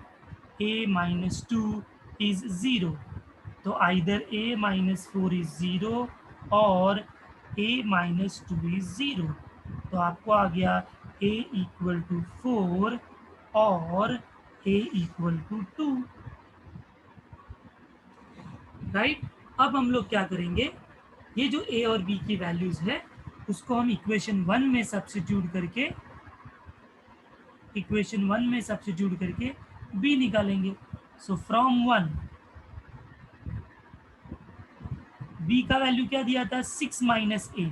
a minus 2 is 0, तो आइदर a माइनस 4 इज 0 और a माइनस 2 इज 0। तो आपको आ गया a इक्वल टू 4 और a इक्वल टू 2, राइट। अब हम लोग क्या करेंगे, ये जो a और b की वैल्यूज है उसको हम इक्वेशन 1 में सब्स्टिट्यूट करके, इक्वेशन 1 में सब्स्टिट्यूट करके b निकालेंगे। सो फ्रॉम 1 b का वैल्यू क्या दिया था, 6 माइनस ए।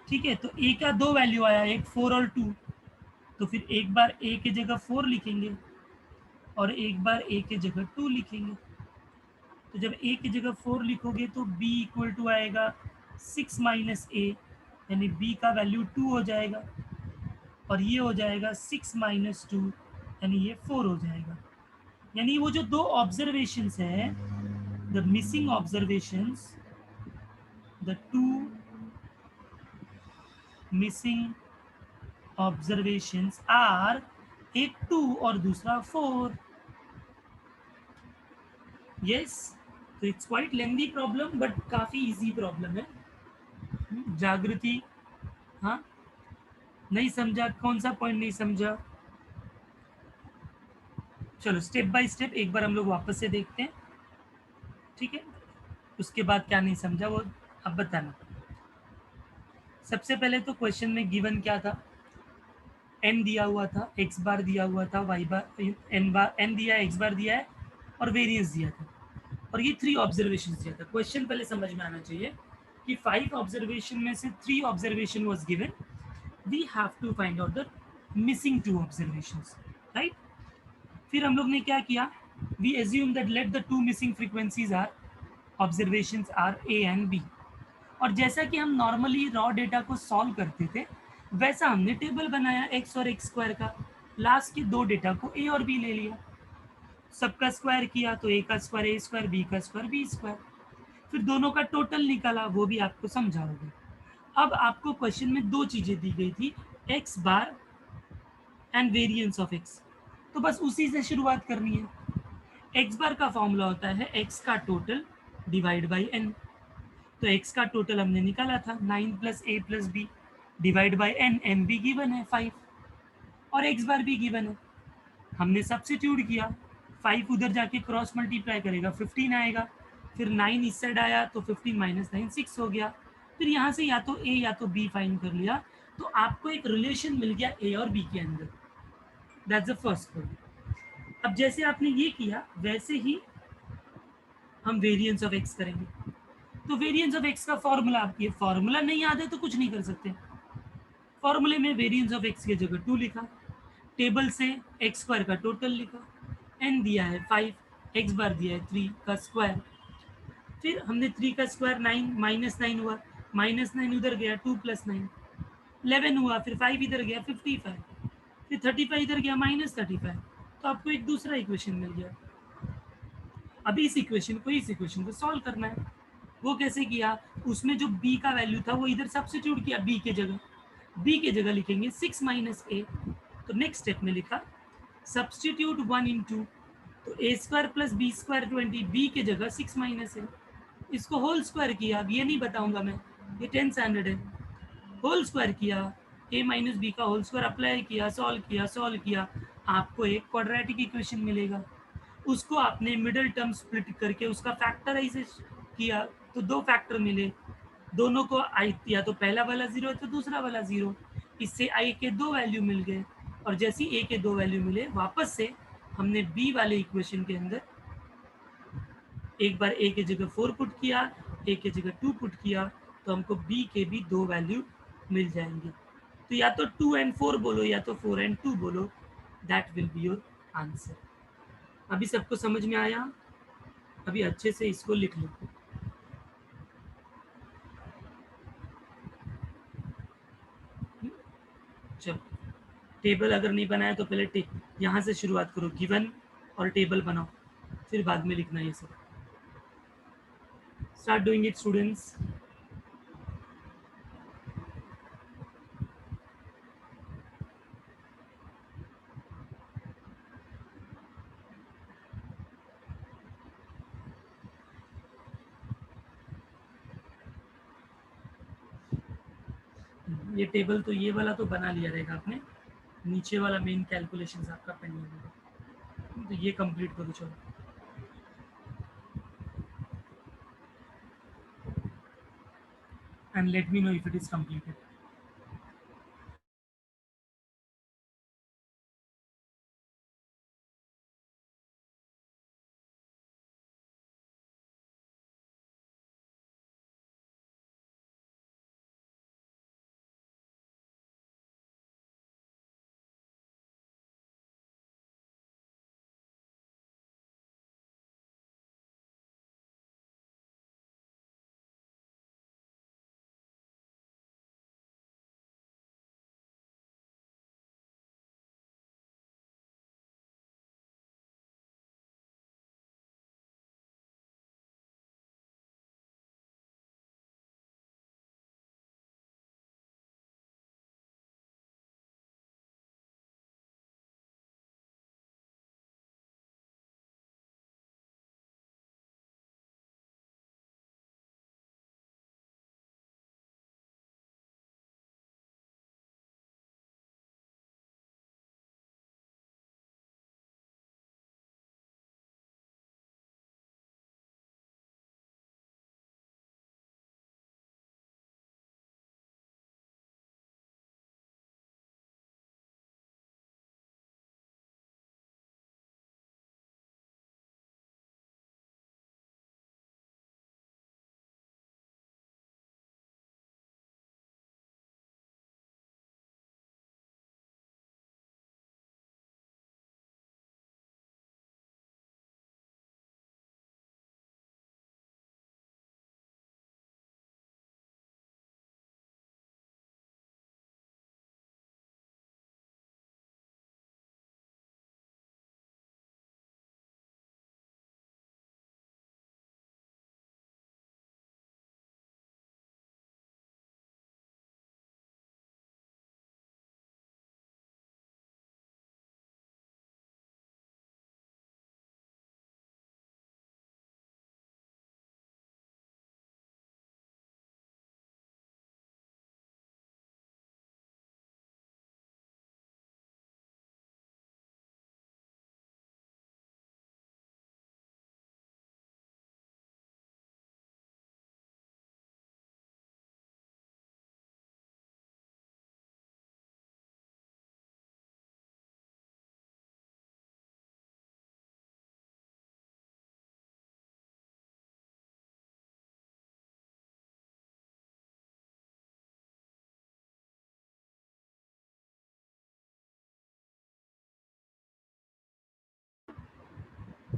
ठीक है, तो a का दो वैल्यू आया, एक 4 और 2, तो फिर एक बार a की जगह 4 लिखेंगे और एक बार a की जगह 2 लिखेंगे। तो जब a की जगह 4 लिखोगे तो b इक्वल टू आएगा 6 माइनस ए, यानी b का वैल्यू 2 हो जाएगा, और ये हो जाएगा 6 माइनस 2, यानी ये 4 हो जाएगा। यानी वो जो दो ऑब्जर्वेशंस है, the missing observations, the two missing observations are, एक 2 और दूसरा 4। यस, तो it's quite lengthy problem but काफी इजी प्रॉब्लम है। जागृति, हाँ नहीं समझा? कौन सा पॉइंट नहीं समझा? चलो स्टेप बाय स्टेप एक बार हम लोग वापस से देखते हैं, ठीक है? उसके बाद क्या नहीं समझा वो अब बताना। सबसे पहले तो क्वेश्चन में गिवन क्या था? एन दिया हुआ था, एक्स बार दिया हुआ था, वाई बार एन दिया है, एक्स बार दिया है और वेरिएंस दिया था, और ये 3 ऑब्जर्वेशंस दिया था। क्वेश्चन पहले समझ में आना चाहिए कि 5 ऑब्जर्वेशन में से 3 observation was given, we have to find out the missing 2 observations, right? फिर हम लोग ने क्या किया? We assume that let the 2 missing frequencies are observations are a and b, और जैसा कि हम नॉर्मली रॉ डेटा को सॉल्व करते थे वैसा हमने टेबल बनाया एक्स और एक्स स्क्वायर का, लास्ट के 2 डेटा को ए और बी ले लिया, सबका स्क्वायर किया तो ए का स्क्वायर ए स्क्वायर, बी का स्क्वायर बी स्क्वायर, फिर दोनों का टोटल निकाला, वो भी आपको समझा होगा। अब आपको क्वेश्चन में 2 चीजें दी गई थी, x bar and variance of x, तो बस उसी से शुरुआत करनी है। एक्स बार का फॉर्मूला होता है एक्स का टोटल डिवाइड बाई एन, तो एक्स का टोटल हमने निकाला था 9 plus a plus b divide by n, n भी गिवन है 5 और एक्स बार भी गिवन है, हमने सब्सिट्यूट किया, 5 उधर जाके क्रॉस मल्टीप्लाई करेगा 15 आएगा, फिर 9 इस साइड आया तो 15 माइनस 9 6 हो गया, फिर यहाँ से या तो ए या तो बी फाइंड कर लिया, तो आपको एक रिलेशन मिल गया ए और बी के अंदर। That's the first point. अब जैसे आपने ये किया वैसे ही हम वेरिएंस ऑफ एक्स करेंगे। तो वेरिएंस ऑफ एक्स का फॉर्मूला, आप ये फॉर्मूला नहीं याद है तो कुछ नहीं कर सकते। फॉर्मूले में वेरिएंस ऑफ एक्स की जगह 2 लिखा, टेबल से एक्स स्क्वायर का टोटल लिखा, एन दिया है 5, एक्स बार दिया है 3 का स्क्वायर, फिर हमने 3 का स्क्वायर 9 माइनस 9 हुआ, माइनस 9 उधर गया 2 प्लस 9 11 हुआ, फिर 5 इधर गया 55, फिर 35 इधर गया माइनस 35, तो आपको एक दूसरा इक्वेशन मिल गया। अब इस इक्वेशन को सॉल्व करना है। वो कैसे किया? उसमें जो b का वैल्यू था वो इधर सब्सिट्यूट किया, b के जगह लिखेंगे 6 माइनस ए, तो नेक्स्ट स्टेप में लिखा सब्सटीट्यूट 1 इंटू, तो a square plus b square 20, b के जगह 6 माइनस ए, इसको होल स्क्वायर किया, अब ये नहीं बताऊंगा मैं, ये 10 स्टैंडर्ड है, होल स्क्वायर किया, ए माइनस बी का होल स्क्वायर अप्लाई किया, सॉल्व किया, आपको एक क्वाड्रेटिक इक्वेशन मिलेगा। उसको आपने मिडिल टर्म स्प्लिट करके उसका फैक्टराइजेशन किया, तो 2 फैक्टर मिले, दोनों को आई या तो पहला वाला 0 है तो दूसरा वाला 0, इससे आई के 2 वैल्यू मिल गए, और जैसे ए के 2 वैल्यू मिले वापस से हमने बी वाले इक्वेशन के अंदर एक बार ए की जगह 4 पुट किया, ए की जगह 2 पुट किया, तो हमको बी के भी 2 वैल्यू मिल जाएंगे। तो या तो 2 एंड 4 बोलो या तो 4 एंड 2 बोलो, that will be your answer. अभी सबको समझ में आया? अभी अच्छे से इसको लिख लो। चलो, टेबल अगर नहीं बनाया तो पहले यहाँ से शुरुआत करो, गिवन और टेबल बनाओ, फिर बाद में लिखना ये सब। Start doing it students. ये टेबल तो ये वाला तो बना लिया रहेगा आपने, नीचे वाला मेन कैलकुलेशन आपका पेंडिंग होगा, तो ये कंप्लीट करो चलो, and let me know if it is completed.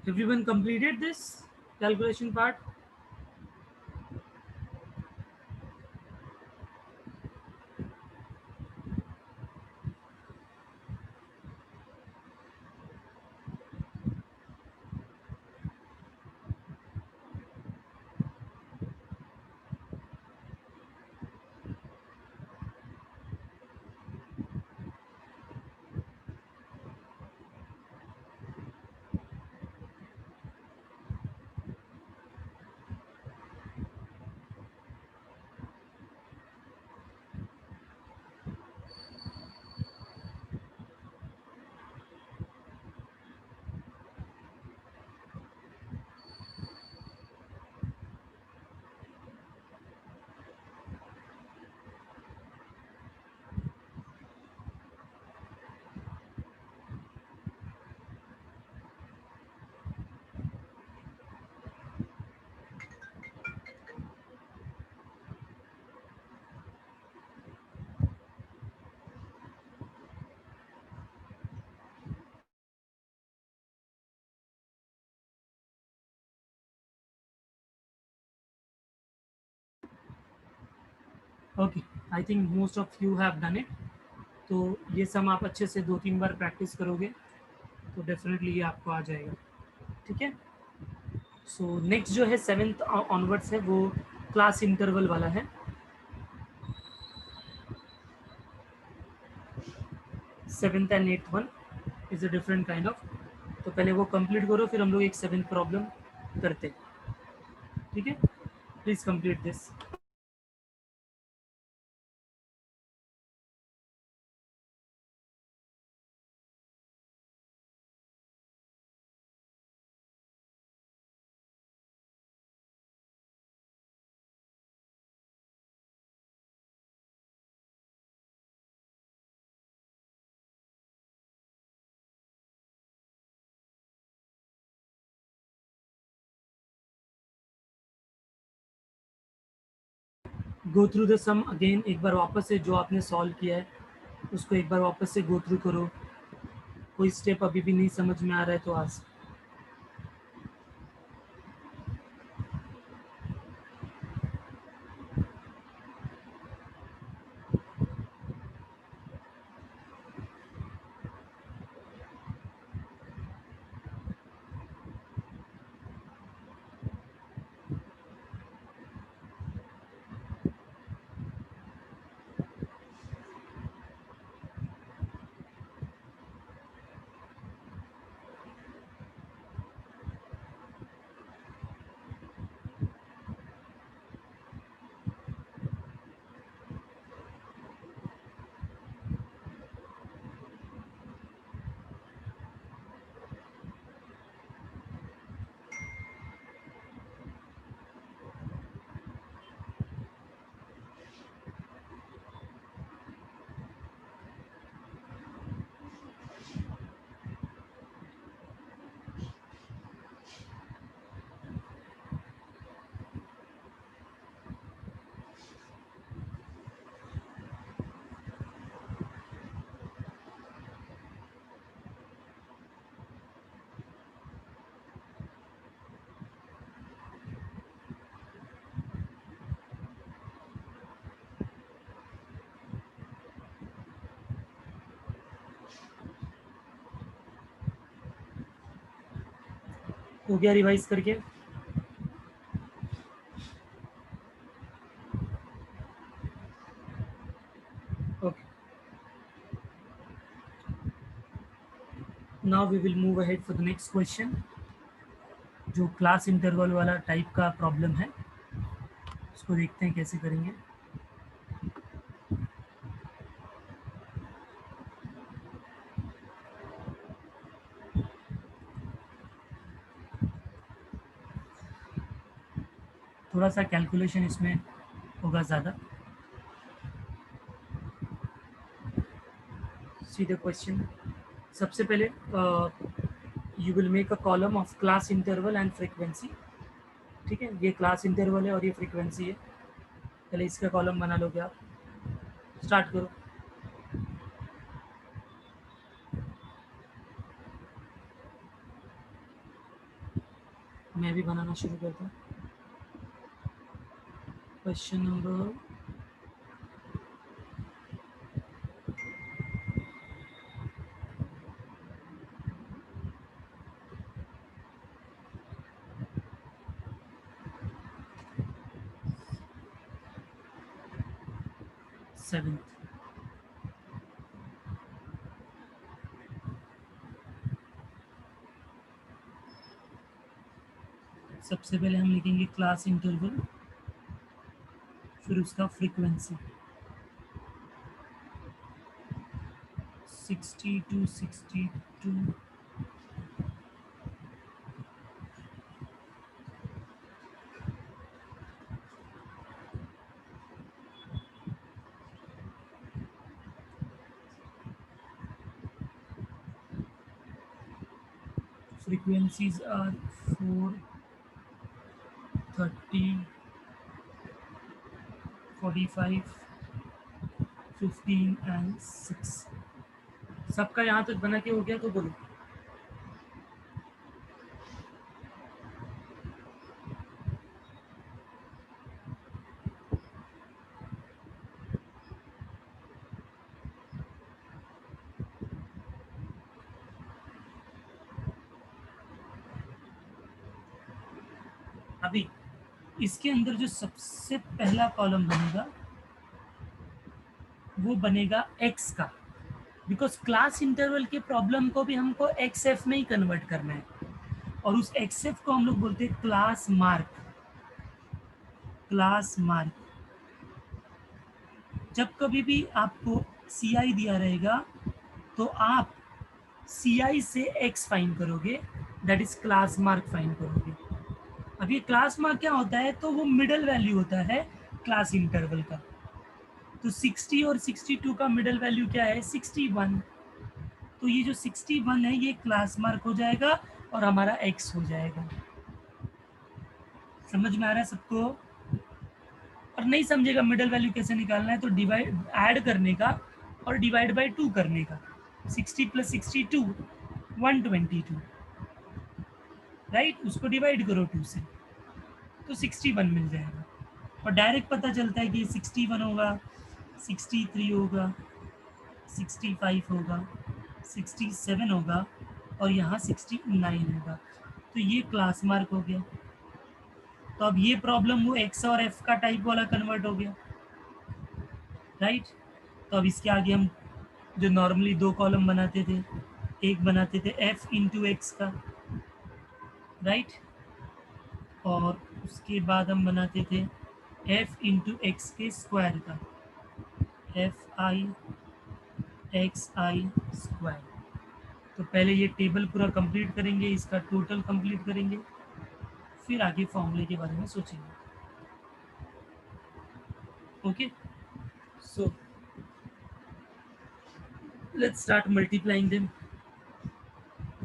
Everyone completed this calculation part? Okay, I think most of you have done it. तो ये सम आप अच्छे से 2-3 बार प्रैक्टिस करोगे तो डेफिनेटली ये आपको आ जाएगा। ठीक है, सो नेक्स्ट जो है 7th ऑनवर्ड्स है वो क्लास इंटरवल वाला है। 7th and 8th one is a different kind of. तो पहले वो कंप्लीट करो, फिर हम लोग एक 7th प्रॉब्लम करते हैं। ठीक है, please complete this. Go through the sum again, एक बार वापस से जो आपने सॉल्व किया है उसको एक बार वापस से गो थ्रू करो। कोई स्टेप अभी भी नहीं समझ में आ रहा है तो आज हो गया रिवाइज करके। Okay, now we will move ahead for the next question जो क्लास इंटरवल वाला टाइप का प्रॉब्लम है। उसको देखते हैं कैसे करेंगे। थोड़ा सा कैलकुलेशन इसमें होगा ज़्यादा। सीधे क्वेश्चन, सबसे पहले you will make a column of class interval and frequency. ठीक है, ये क्लास इंटरवल है और ये फ्रीक्वेंसी है। पहले इसका कॉलम बना लोगे आप, स्टार्ट करो। मैं भी बनाना शुरू करता हूँ। Question number 7। सबसे पहले हम लिखेंगे क्लास इंटरवल, फिर उसका frequency 60 to 62। frequencies are 4, 30, 45, 15 and 6। सबका यहाँ तक बना के हो गया तो बोलो। अभी इसके अंदर जो सबसे पहला कॉलम बनेगा वो बनेगा एक्स का, बिकॉज क्लास इंटरवल के प्रॉब्लम को भी हमको एक्स एफ में ही कन्वर्ट करना है, और उस एक्स एफ को हम लोग बोलते हैं क्लास मार्क। क्लास मार्क जब कभी भी आपको सी आई दिया रहेगा तो आप सी आई से एक्स फाइन करोगे, that is class mark fine करोगे। अब ये क्लास मार्क क्या होता है, तो वो मिडल वैल्यू होता है क्लास इंटरवल का। तो 60 और 62 का मिडल वैल्यू क्या है, 61। तो ये जो 61 है ये क्लास मार्क हो जाएगा और हमारा एक्स हो जाएगा। समझ में आ रहा है सबको? और नहीं समझेगा मिडल वैल्यू कैसे निकालना है, तो डिवाइड ऐड करने का और डिवाइड बाय 2 करने का। 60 + 62 122, राइट? उसको डिवाइड करो 2 से तो 61 मिल जाएगा। और डायरेक्ट पता चलता है कि 61 होगा, 63 होगा, 65 होगा, 67 होगा और यहाँ 69 होगा। तो ये क्लास मार्क हो गया। तो अब ये प्रॉब्लम वो एक्स और एफ का टाइप वाला कन्वर्ट हो गया, राइट? तो अब इसके आगे हम जो नॉर्मली 2 कॉलम बनाते थे, एक बनाते थे एफ इंटू एक्स का, राइट? और उसके बाद हम बनाते थे एफ इंटू एक्स के स्क्वायर का, F i x i square. तो पहले ये टेबल पूरा कंप्लीट करेंगे, इसका टोटल कंप्लीट करेंगे, फिर आगे फॉर्मूले के बारे में सोचेंगे। Okay, so let's start multiplying them.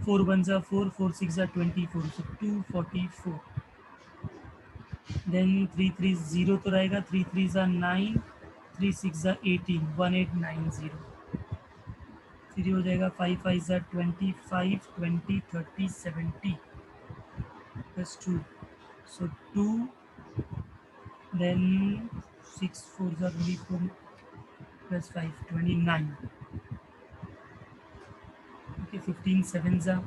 4 1s are 4, 4 6 are 24, so 244। Then 3 3 0 तो रहेगा, 3 3s are 9, 3 6 are 18, 1890। फिर ये हो जाएगा 5 5s are 25, 20 30 70 plus 2, so 2, then 6 4s are 24 plus 5 29। okay, 15 7s are,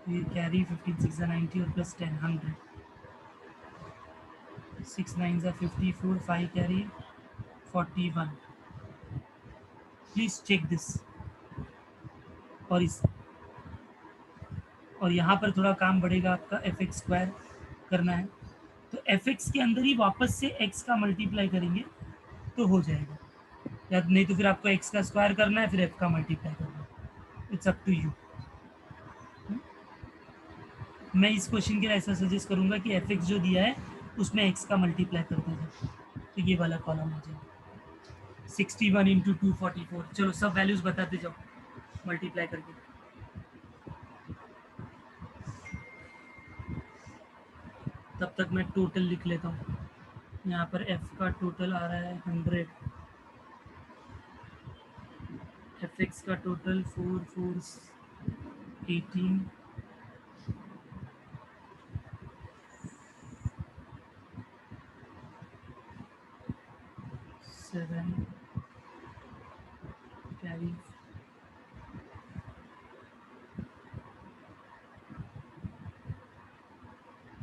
we carry 15 6 are 90 और plus 10 100, 6 9s are 54, 5 carry 41। Please check this. और इस और यहाँ पर थोड़ा काम बढ़ेगा आपका, एफ एक्स स्क्वायर करना है तो एफ एक्स के अंदर ही वापस से एक्स का मल्टीप्लाई करेंगे तो हो जाएगा, या नहीं तो फिर आपको एक्स का स्क्वायर करना है फिर एफ का मल्टीप्लाई करना है, इट्स अप टू यू। मैं इस क्वेश्चन के लिए ऐसा सजेस्ट करूंगा कि एफ एक्स जो दिया है उसमें एक्स का मल्टीप्लाई कर दीजिए, तो ये वाला कॉलम हो जाएगा 61 इंटू 244। चलो सब वैल्यूज बताते जाओ मल्टीप्लाई करके। तब तक मैं टोटल लिख लेता हूँ। यहाँ पर एफ का टोटल आ रहा है 100, एफ एक्स का टोटल 4 4 18, 7 carry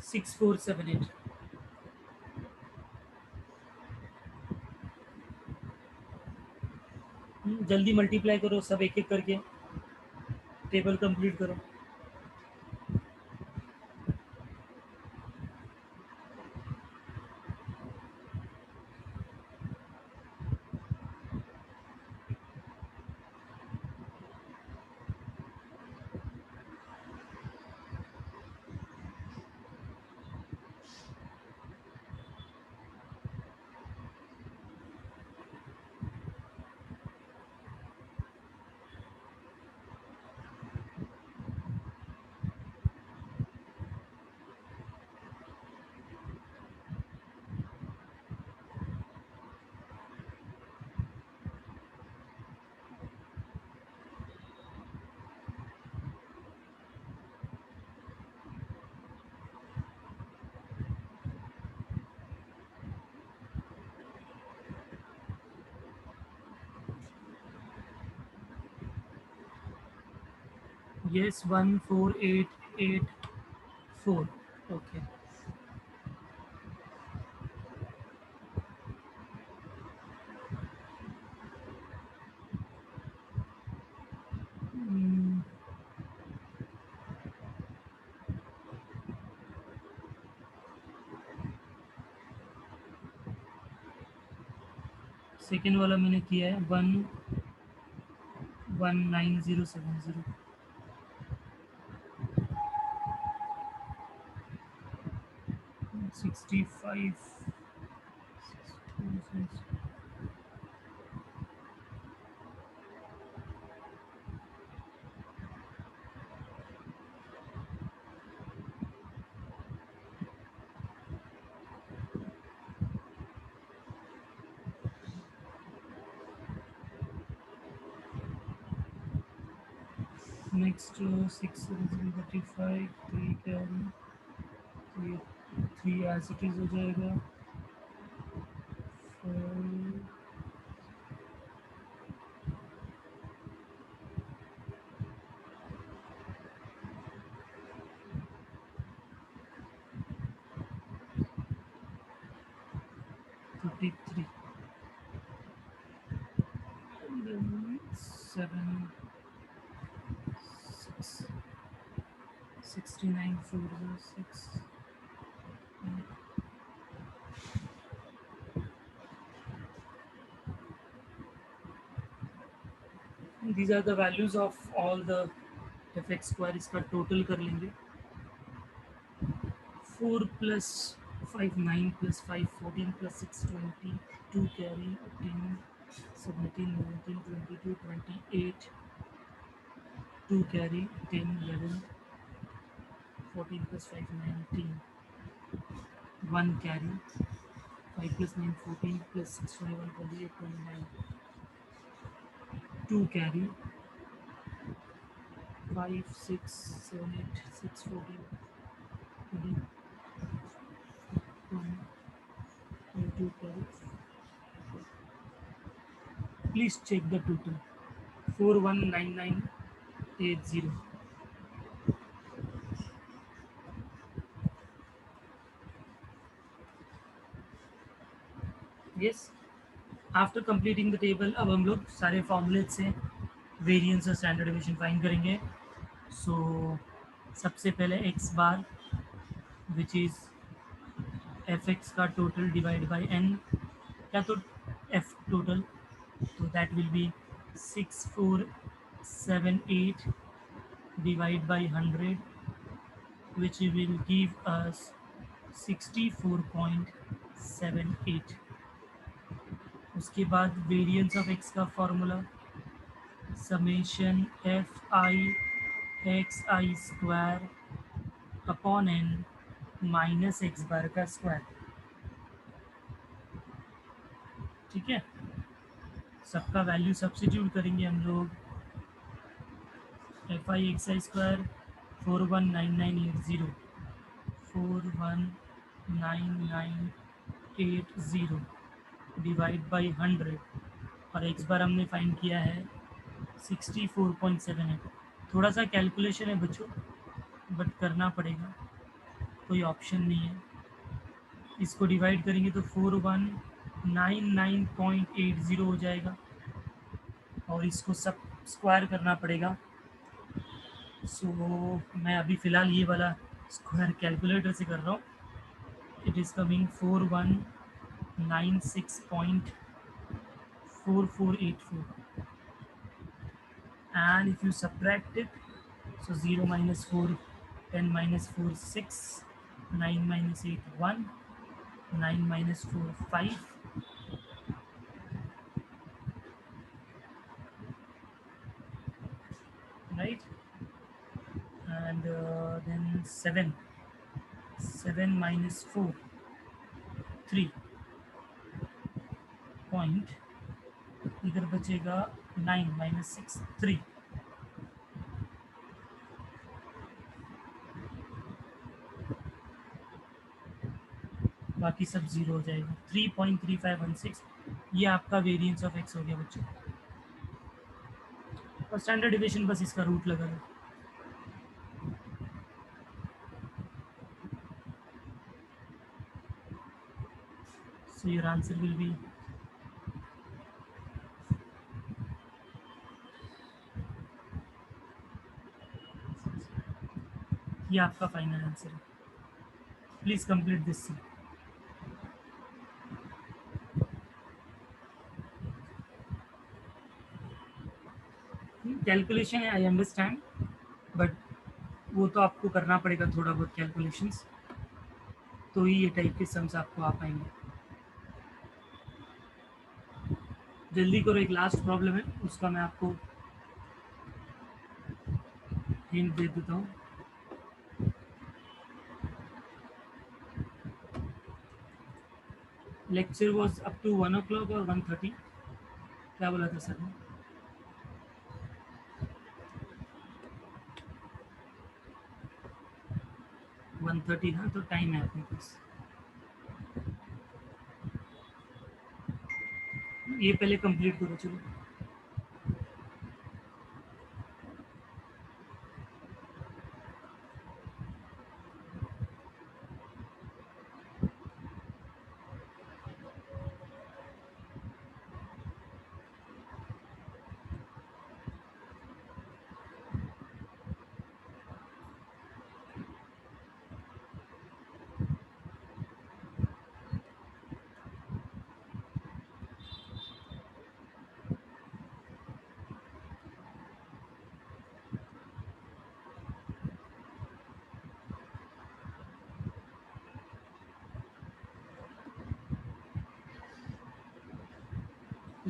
6478. जल्दी मल्टीप्लाई करो सब एक एक करके, टेबल कंप्लीट करो. Yes, 14884. Okay. सेकेंड वाला मैंने किया है 119070. 65. 6 35 3 carry 3 as it is हो जाएगा. 53. And then 7 6 69 4 6. These are the values of all the fx square. इसका टोटल कर लेंगे. 4 plus 5 9 plus 5 14 plus 6 20, 2 carry 10 17 19 22 28, 2 carry 10 11 14 plus 5 19, 1 carry 5 plus 9 14 plus 6 21 28 29, 2 carry 5 6 7 8 6 14 20 1 2 carry. Please check the total. 419980. Yes. After completing the table अब हम लोग सारे फॉर्मूलेट से variance और standard deviation find करेंगे. सो सबसे पहले x bar which is f x का टोटल डिवाइड बाई एन, क्या तो एफ टोटल, तो that will be 6478 divide by 100 which will give us 64.78. उसके बाद वेरिएंस ऑफ एक्स का formula summation f i x i square upon n minus x bar का square. ठीक है, सबका वैल्यू सब्स्टिट्यूट करेंगे हम लोग. F i x i square 419980, 419980 divide by 100 और एक्स बार हमने फाइंड किया है 64.78। थोड़ा सा कैलकुलेशन है बच्चों, बट करना पड़ेगा, कोई ऑप्शन नहीं है। इसको डिवाइड करेंगे तो 4199.80 हो जाएगा और इसको सब स्क्वायर करना पड़ेगा। सो मैं अभी फ़िलहाल ये वाला स्क्वायर कैलकुलेटर से कर रहा हूँ। It is coming 4196.4484, and if you subtract it, so 0 minus 4, 10 minus 4 6, 9 minus 8 1, 9 minus 4 5, right? And then 7, 7 minus 4 3 point, इधर बचेगा 9 minus 6 3, बाकी सब जीरो हो जाएगा। 3.3516, ये आपका वेरिएंस ऑफ एक्स हो गया बच्चों। और स्टैंडर्ड डिविएशन बस इसका रूट लगा लो। So your answer will be, ये आपका फाइनल आंसर है। Please complete this see. Calculation है, आई अंडरस्टैंड, बट वो तो आपको करना पड़ेगा थोड़ा बहुत कैलकुलेशंस, तो ही ये टाइप के सम्स आपको आ पाएंगे। जल्दी करो, एक लास्ट प्रॉब्लम है, उसका मैं आपको हिंट दे देता हूँ। Lecture was up to 1 o'clock और 1:30, क्या बोला था सर ने? 1:30 ना, तो टाइम है अपने पास। ये पहले कंप्लीट करो चलो।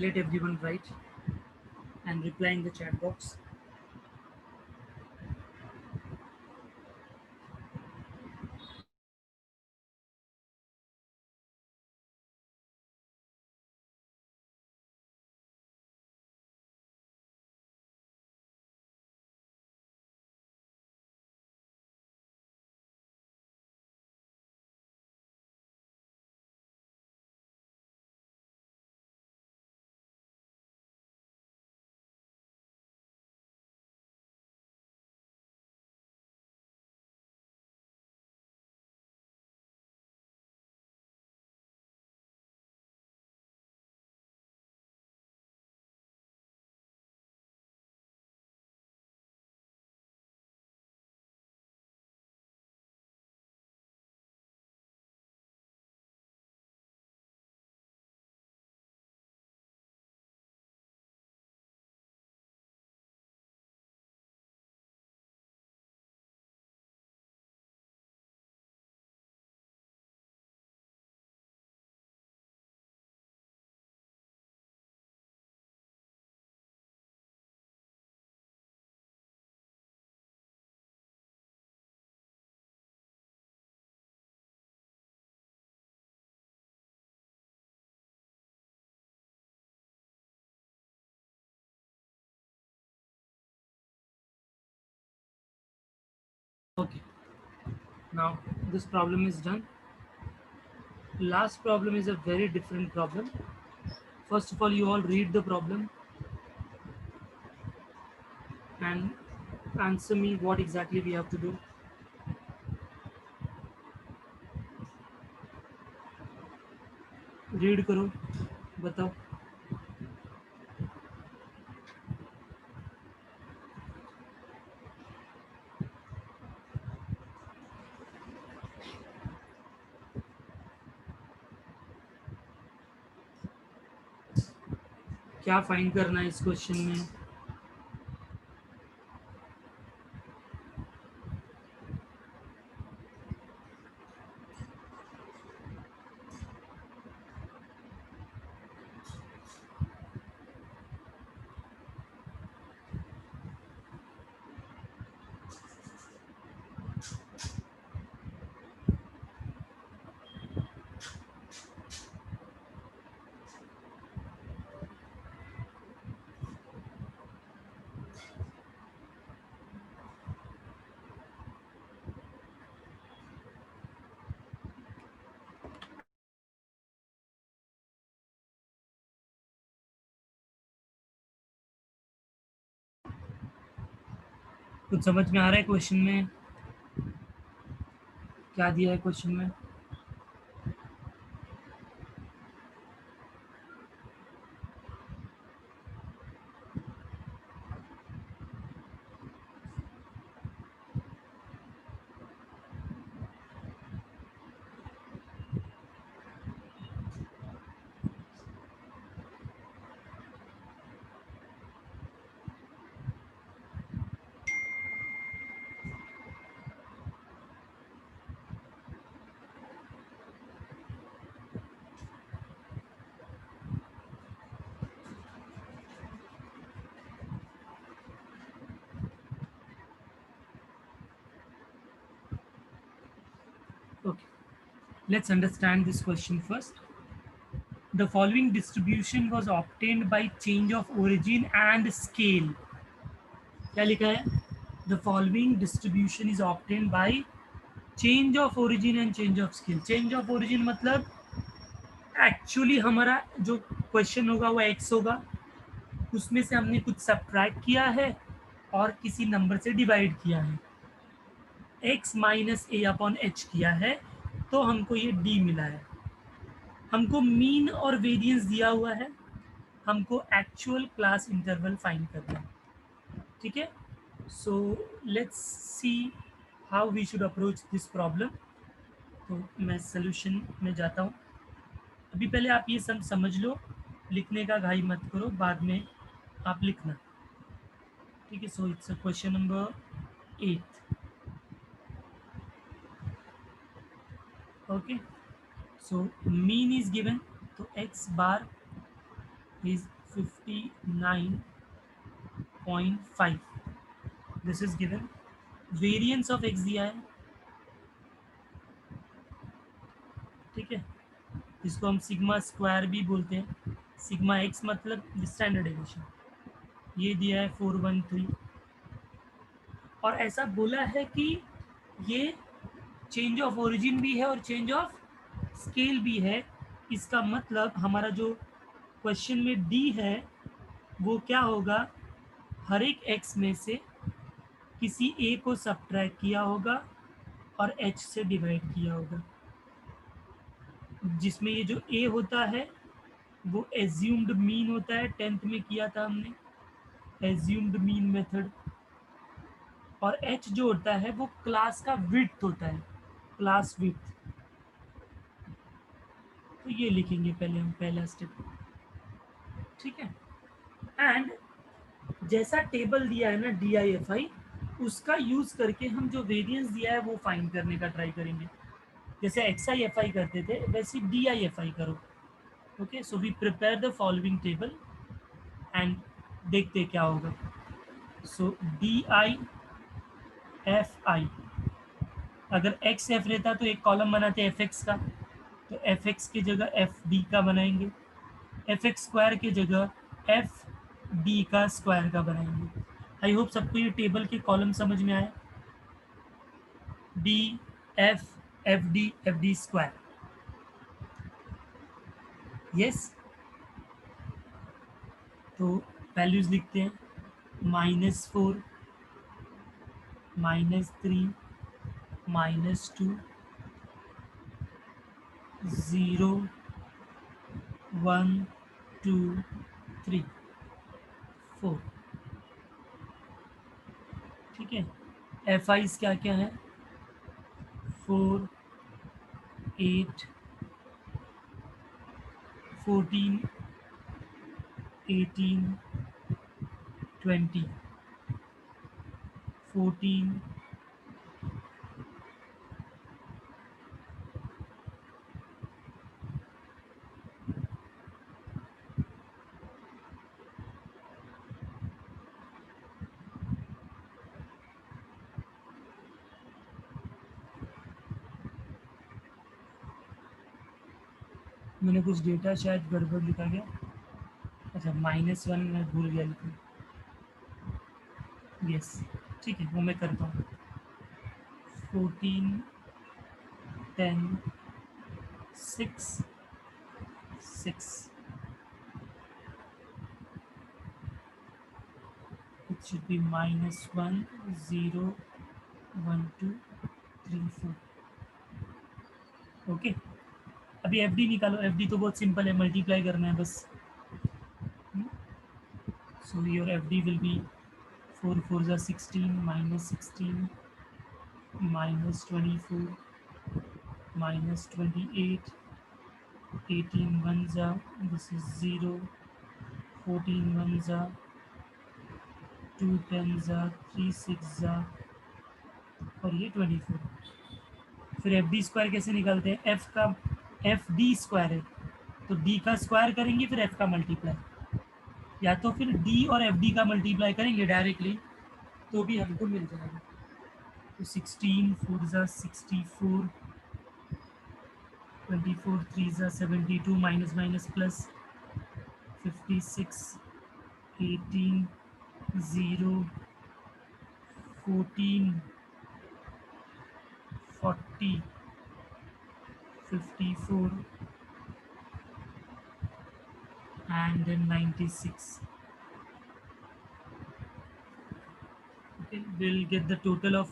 Let everyone write and reply in the chat box. Okay, now this problem is done. Last problem is a very different problem. First of all, you all read the problem and answer me what exactly we have to do. Read करो, बताओ. क्या find करना है इस question में? कुछ समझ में आ रहा है क्वेश्चन में? क्या दिया है क्वेश्चन में? Okay, let's understand this question first. The following distribution was obtained by change of origin and scale. क्या लिखा है? The following distribution is obtained by change of origin and change of scale. Change of origin मतलब actually हमारा जो question होगा वो x होगा, उसमें से हमने कुछ सब्ट्रैक्ट किया है और किसी नंबर से डिवाइड किया है, x minus a upon H किया है, तो हमको ये d मिला है. हमको मीन और वेरिएंस दिया हुआ है, हमको एक्चुअल क्लास इंटरवल फाइंड करना है. ठीक है, so let's see how we should approach this problem. तो मैं सोल्यूशन में जाता हूँ. अभी पहले आप ये सब समझ लो, लिखने का घाई मत करो, बाद में आप लिखना. ठीक है, so it's question number 8. Okay, so mean is given, तो x bar is 59.5. This is given. Variance of x दिया है. ठीक है, इसको हम सिग्मा स्क्वायर भी बोलते हैं. सिग्मा x मतलब स्टैंडर्ड डेविएशन. ये दिया है 413. और ऐसा बोला है कि ये चेंज ऑफ ओरिजिन भी है और चेंज ऑफ स्केल भी है. इसका मतलब हमारा जो क्वेश्चन में डी है वो क्या होगा, हर एक एक्स में से किसी ए को सब्ट्रैक्ट किया होगा और एच से डिवाइड किया होगा, जिसमें ये जो ए होता है वो एज्यूम्ड मीन होता है. 10th में किया था हमने एज्यूम्ड मीन मेथड. और एच जो होता है वो क्लास का विड्थ होता है, क्लास विड्थ. तो ये लिखेंगे पहले हम, पहला स्टेप. ठीक है, एंड जैसा टेबल दिया है ना DIFI, उसका यूज करके हम जो वेरिएंस दिया है वो फाइंड करने का ट्राई करेंगे. जैसे XIFI करते थे वैसे DIFI करो. Okay, so we prepare the following table and देखते क्या होगा. सो DIFI, अगर XF रहता तो एक कॉलम बनाते FX का, तो FX की जगह FD का बनाएंगे. FX स्क्वायर की जगह FD का स्क्वायर का बनाएंगे. आई होप सबको ये टेबल के कॉलम समझ में आए. DFFD FD square. यस, तो वैल्यूज़ लिखते हैं, -4, -3, -2, 0, 1, 2, 3, 4। ठीक है। एफ आईज क्या क्या है? 4, 8, 14, 18, 20, 14, मैंने कुछ डेटा शायद गड़बड़ लिखा गया। अच्छा, -1 मैं भूल गया लिखना। यस, ठीक है, वो मैं करता हूँ। 14, 10, 6, 6, it should be -1, 0, 1, 2, 3, 4। ओके, अभी एफ डी निकालो। एफ डी तो बहुत सिंपल है, मल्टीप्लाई करना है बस। So your F D will be 4 4 जा 16, -16, -24, -28, 18 1 जा, this is 0, 14 1 जा, 2 10 जा, 3 6 जा, और ये 24। फिर एफ डी स्क्वायर कैसे निकालते हैं? एफ का, एफ डी स्क्वायर है तो डी का स्क्वायर करेंगे, फिर एफ का मल्टीप्लाई, या तो फिर डी और एफ डी का मल्टीप्लाई करेंगे डायरेक्टली, तो भी हमको मिल जाएगा। तो 16 4 जा 64, 24 3 जा 72, minus minus plus 56, 18, 0, 14, 40, 54, and then 96. Okay, we'll get the total of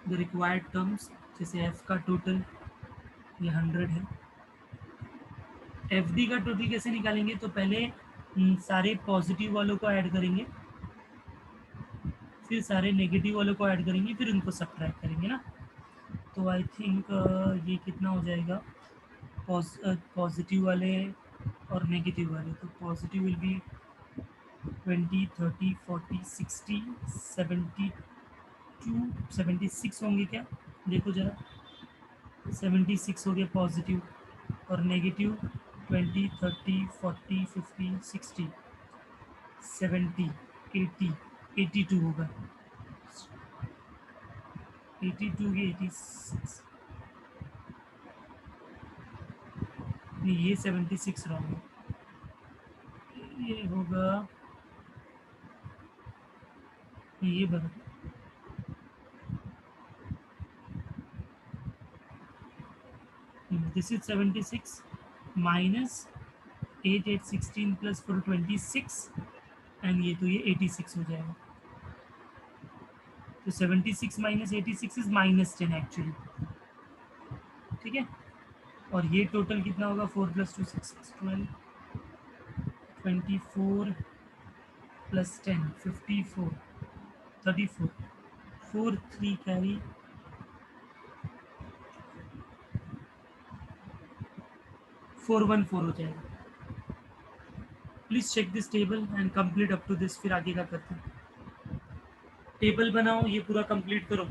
the required terms। जैसे f का टोटल ये 100 है। एफ डी का टोटल कैसे निकालेंगे? तो पहले सारे पॉजिटिव वालों को ऐड करेंगे, फिर सारे नेगेटिव वालों को ऐड करेंगे, फिर उनको सब्ट्रैक्ट करेंगे ना। तो आई थिंक ये कितना हो जाएगा? पॉजिटिव वाले और नेगेटिव वाले, तो पॉजिटिव विल बी 20, 30, 40, 60, 72, 76 होंगे क्या? देखो जरा, 76 हो गया पॉजिटिव, और नेगेटिव 20, 30, 40, 50, 60, 70, 80, 82 होगा। 82 की 86, नहीं ये 76 रॉन्ग है, ये होगा, नहीं ये बराबर, this is 76 minus 8 8 16 plus 4 26, and ये तो ये 86 हो जाएगा। तो 76 माइनस 86 इज -10 एक्चुअली। ठीक है, और ये टोटल कितना होगा? 4 + 2 6 6 12, 24 + 10 54, 34, 4 3 कैरी, 414 हो जाएगा। Please check this table and complete up to this, फिर आगे का करते हैं। टेबल बनाओ, ये पूरा कंप्लीट करो।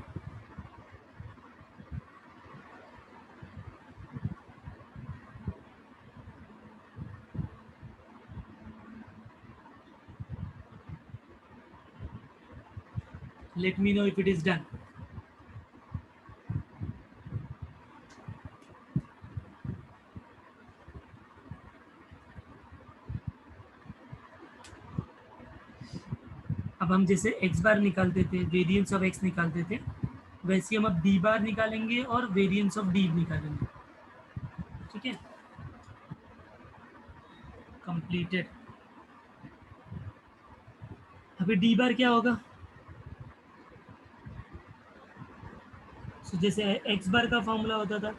Let me know if it is done. अब हम जैसे x बार निकालते थे, वेरिएंस ऑफ x निकालते थे, वैसे हम अब d बार निकालेंगे और वेरिएंस ऑफ d निकालेंगे। ठीक है, कंप्लीटेड। अभी डी बार क्या होगा? जैसे एक्स बार का फॉर्मूला होता था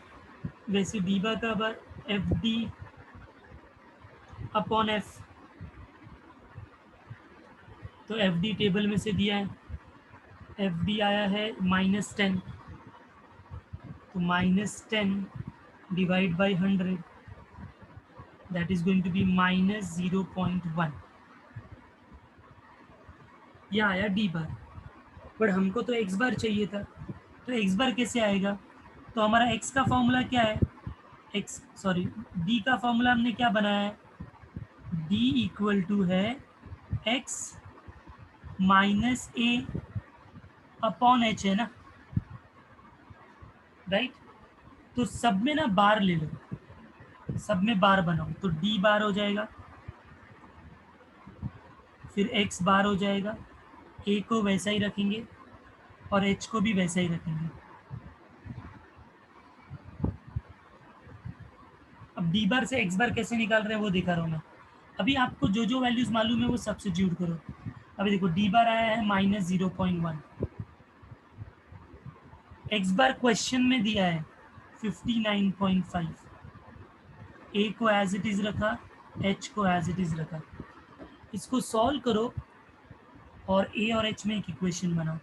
वैसे डी बार का बार एफ डी अपॉन एफ। तो एफ डी टेबल में से दिया है, एफ डी आया है -10, तो -10 divide by 100 that is going to be -0.1। यह आया डी बार, बट हमको तो एक्स बार चाहिए था, तो एक्स बार कैसे आएगा? तो हमारा एक्स का फॉर्मूला क्या है? एक्स सॉरी डी का फॉर्मूला हमने क्या बनाया है? डी इक्वल टू है x minus a upon H है ना, राइट? तो सब में ना बार ले लो, सब में बार बनाओ, तो डी बार हो जाएगा, फिर एक्स बार हो जाएगा, ए को वैसा ही रखेंगे और एच को भी वैसा ही रखेंगे। अब डी बार से एक्स बार कैसे निकाल रहे हैं वो दिखा रहा हूँ मैं। अभी आपको जो जो वैल्यूज मालूम है वो सब्स्टिट्यूट करो। अभी देखो डी बार आया है -0.1, एक्स बार क्वेश्चन में दिया है 59.5, ए को एज इट इज रखा, एच को एज इट इज रखा। इसको सॉल्व करो और ए और एच में एक इक्वेशन बनाओ।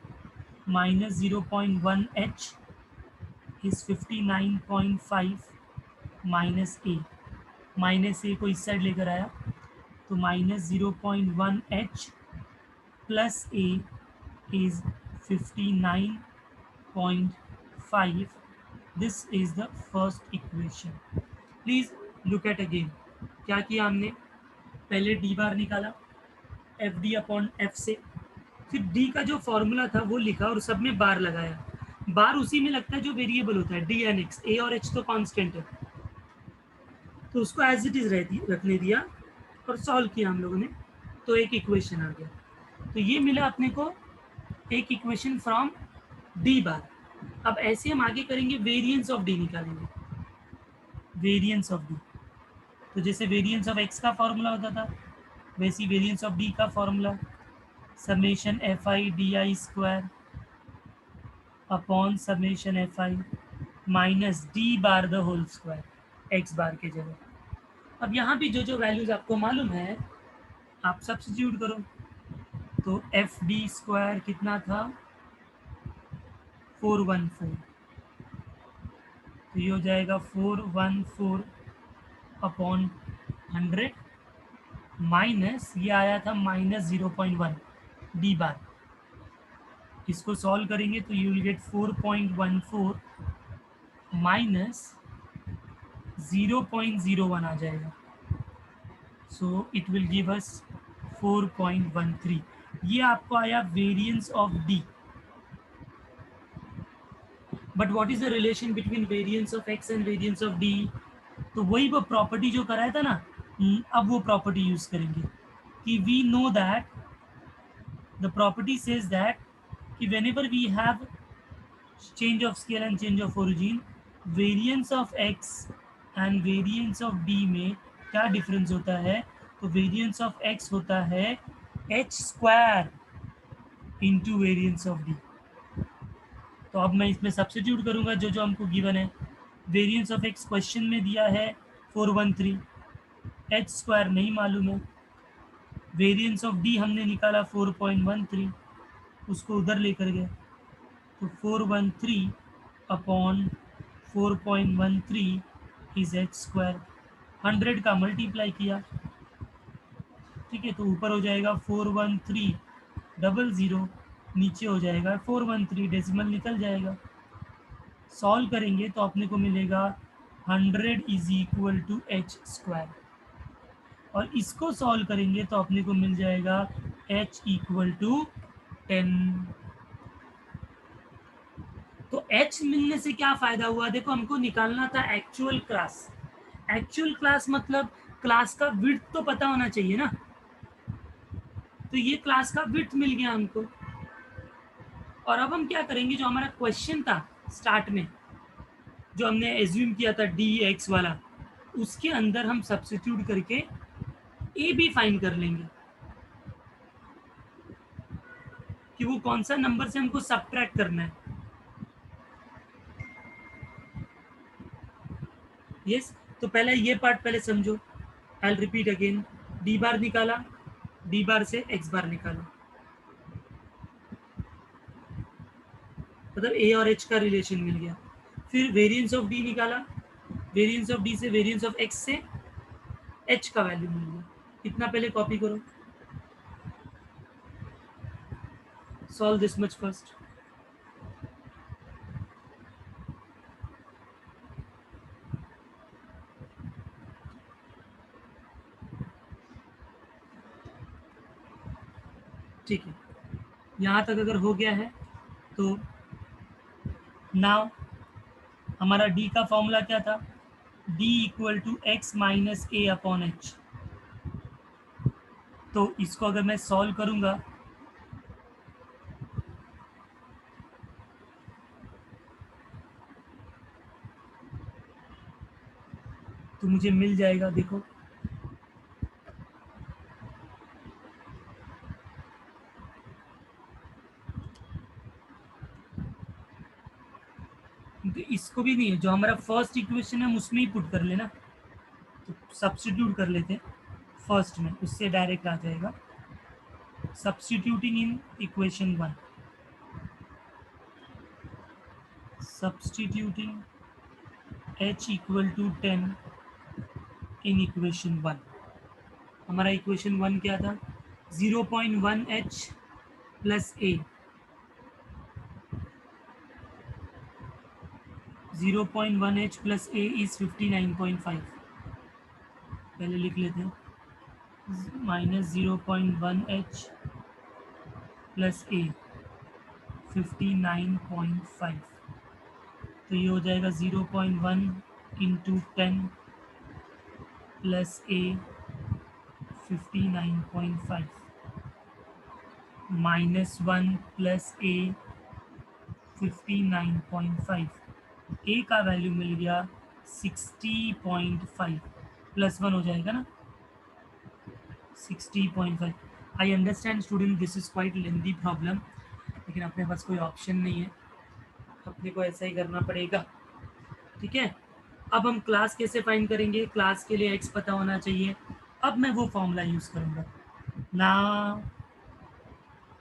-0.1 H is 59.5 minus A, minus A को इस साइड लेकर आया तो -0.1 H plus A is 59.5। This is the first equation. Please look at again, क्या किया हमने? पहले डी बार निकाला एफ डी अपॉन एफ से, फिर डी का जो फॉर्मूला था वो लिखा और सब में बार लगाया। बार उसी में लगता है जो वेरिएबल होता है, डी एन एक्स, ए और एच तो कांस्टेंट है, तो उसको एज इट इज रखने दिया और सॉल्व किया हम लोगों ने, तो एक इक्वेशन आ गया। तो ये मिला अपने को एक इक्वेशन फ्रॉम डी बार। अब ऐसे हम आगे करेंगे, वेरिएंस ऑफ डी निकालेंगे, वेरिएंस ऑफ डी। तो जैसे वेरिएंस ऑफ एक्स का फॉर्मूला होता था वैसी वेरिएंस ऑफ डी का formula summation f i d i square upon summation f i minus d bar the whole square x bar के जगह। अब यहाँ भी जो जो वैल्यूज आपको मालूम है आप सब्स्टिट्यूट करो। तो एफ डी स्क्वायर कितना था? 414, तो ये हो जाएगा 414 अपॉन 100 माइनस ये आया था -0.1 डी बार। इसको सॉल्व करेंगे तो यू विल गेट 4.14 माइनस 0.01 आ जाएगा, सो इट विल गिव अस 4.13। ये आपको आया variance of D. But what is the relation between variance of x and variance of d? तो वही वो प्रॉपर्टी जो कराया था ना, अब वो प्रॉपर्टी यूज करेंगे कि we know that the property says that कि whenever we have change of scale and change of origin, variance of x and variance of D में क्या डिफरेंस होता है? तो वेरिएंस ऑफ एक्स होता है H square into variance of d. तो अब मैं इसमें सब्स्टिट्यूट करूंगा जो जो हमको गिवन है। वेरिएंस ऑफ एक्स क्वेश्चन में दिया है 413, एच स्क्वायर नहीं मालूम है, वेरिएंस ऑफ डी हमने निकाला 4.13, उसको उधर लेकर गए तो 413 अपॉन 4.13 इज एच स्क्वायर। 100 का मल्टीप्लाई किया, ठीक है, तो ऊपर हो जाएगा 41300, नीचे हो जाएगा 413, डेसिमल निकल जाएगा। सॉल्व करेंगे तो अपने को मिलेगा 100 is equal to h square, और इसको सॉल्व करेंगे तो अपने को मिल जाएगा h इक्वल टू 10। तो h मिलने से क्या फायदा हुआ? देखो हमको निकालना था एक्चुअल क्लास। एक्चुअल क्लास मतलब क्लास का विड्थ तो पता होना चाहिए ना, तो ये क्लास का विड्थ मिल गया हमको। और अब हम क्या करेंगे, जो हमारा क्वेश्चन था स्टार्ट में जो हमने एज्यूम किया था डी एक्स वाला, उसके अंदर हम सब्स्टिट्यूट करके ए भी फाइंड कर लेंगे। कि वो कौन सा नंबर से हमको सब्ट्रैक्ट करना है। यस, तो पहले ये पार्ट पहले समझो। आई रिपीट अगेन, डी बार निकाला, डी बार से एक्स बार निकाला, मतलब ए और एच का रिलेशन मिल गया। फिर वेरिएंस ऑफ डी निकाला, वेरिएंस ऑफ डी से वेरिएंस ऑफ एक्स से एच का वैल्यू मिल गया। इतना पहले कॉपी करो, सॉल्व दिस मच फर्स्ट। ठीक है, यहाँ तक अगर हो गया है तो नाउ हमारा डी का फॉर्मूला क्या था, d equal to x minus a upon h. तो इसको अगर मैं सॉल्व करूंगा तो मुझे मिल जाएगा, देखो तो इसको भी नहीं है, जो हमारा फर्स्ट इक्वेशन है हम उसमें ही पुट कर लेना, तो सब्स्टिट्यूट कर लेते हैं फर्स्ट में, उससे डायरेक्ट आ जाएगा। Substituting in equation one, substituting h equal to 10 in equation one. हमारा इक्वेशन वन क्या था, 0.1 h plus a, 0.1 h plus A is 59.5। पहले लिख लेते हैं, माइनस 0.1 h प्लस ए 59.5, तो ये हो जाएगा 0.1 इंटू 10 प्लस ए 59.5 माइनस 1 प्लस ए 59.5, ए का वैल्यू मिल गया 60.5, प्लस 1 हो जाएगा ना 60.5। I understand student, this is quite lengthy problem, लेकिन अपने पास कोई ऑप्शन नहीं है, अपने को ऐसा ही करना पड़ेगा। ठीक है, अब हम क्लास कैसे फाइंड करेंगे, क्लास के लिए एक्स पता होना चाहिए। अब मैं वो फॉर्मूला यूज़ करूँगा ना,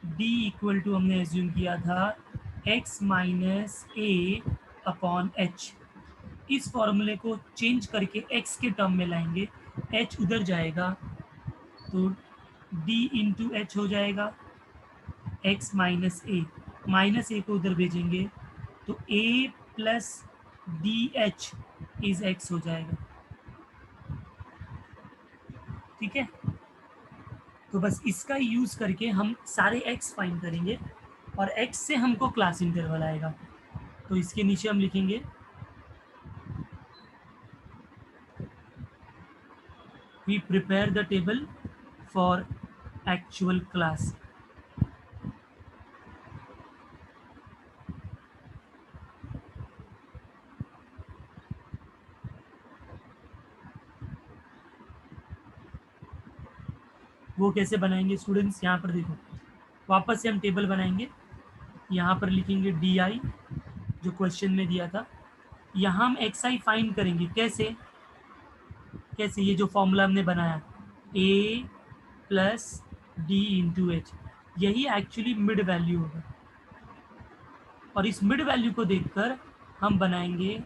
डी इक्वल टू हमने एज्यूम किया था x minus a upon H. इस फॉर्मूले को चेंज करके एक्स के टर्म में लाएंगे, एच उधर जाएगा तो डी इंटू एच हो जाएगा, एक्स माइनस ए को उधर भेजेंगे तो a plus d h is x हो जाएगा। ठीक है, तो बस इसका यूज़ करके हम सारे एक्स फाइंड करेंगे और एक्स से हमको क्लास इंटरवल आएगा। तो इसके नीचे हम लिखेंगे we prepare the table for actual class। वो कैसे बनाएंगे स्टूडेंट्स, यहाँ पर देखो, वापस से हम टेबल बनाएंगे। यहाँ पर लिखेंगे डी आई जो क्वेश्चन में दिया था, यहाँ हम एक्स आई फाइंड करेंगे। कैसे कैसे, ये जो फॉर्मूला हमने बनाया ए प्लस डी इंटू एच, यही एक्चुअली मिड वैल्यू होगा, और इस मिड वैल्यू को देखकर हम बनाएंगे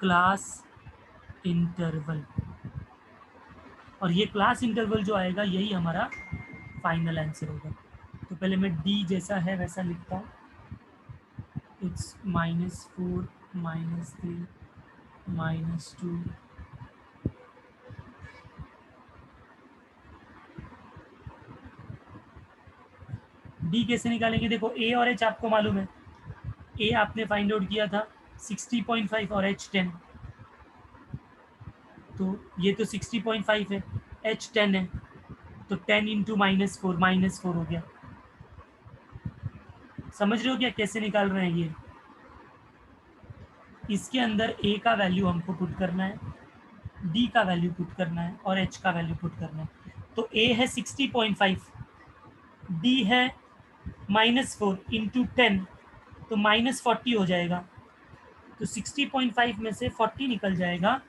क्लास इंटरवल, और ये क्लास इंटरवल जो आएगा यही हमारा फाइनल आंसर होगा। तो पहले मैं डी जैसा है वैसा लिखता हूँ, इट्स -4 -3 -2 डी कैसे निकालेंगे, देखो ए और एच आपको मालूम है, ए आपने फाइंड आउट किया था 60.5 और एच 10, तो ये तो 60.5 है, एच 10 है, तो 10 इंटू -4 हो गया। समझ रहे हो क्या कैसे निकाल रहे हैं ये, इसके अंदर ए का वैल्यू हमको पुट करना है, डी का वैल्यू पुट करना है और एच का वैल्यू पुट करना है। तो ए है 60.5, डी है -4 इंटू 10 तो -40 हो जाएगा। तो 60.5 में से 40 निकल जाएगा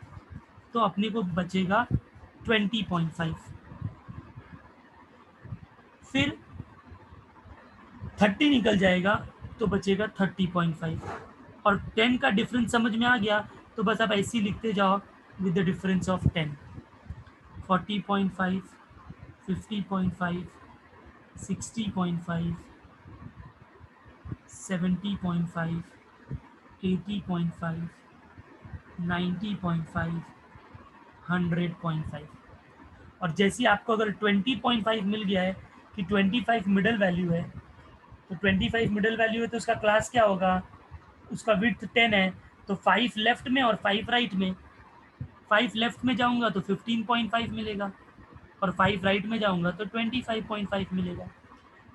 तो अपने को बचेगा 20.5। फिर 30 निकल जाएगा तो बचेगा 30.5। और 10 का डिफरेंस समझ में आ गया तो बस आप ऐसे ही लिखते जाओ विद द डिफरेंस ऑफ 10। 40.5, 50.5, 60.5, 70.5, 80.5, 90.5, 100.5। और जैसे आपको अगर 20.5 मिल गया है कि 25 मिडल वैल्यू है, तो 25 मिडल वैल्यू है तो उसका क्लास क्या होगा, उसका विड्थ 10 है तो 5 लेफ्ट में और 5 राइट में। 5 लेफ्ट में जाऊंगा तो 15.5 मिलेगा और 5 राइट में जाऊंगा तो 25.5 मिलेगा,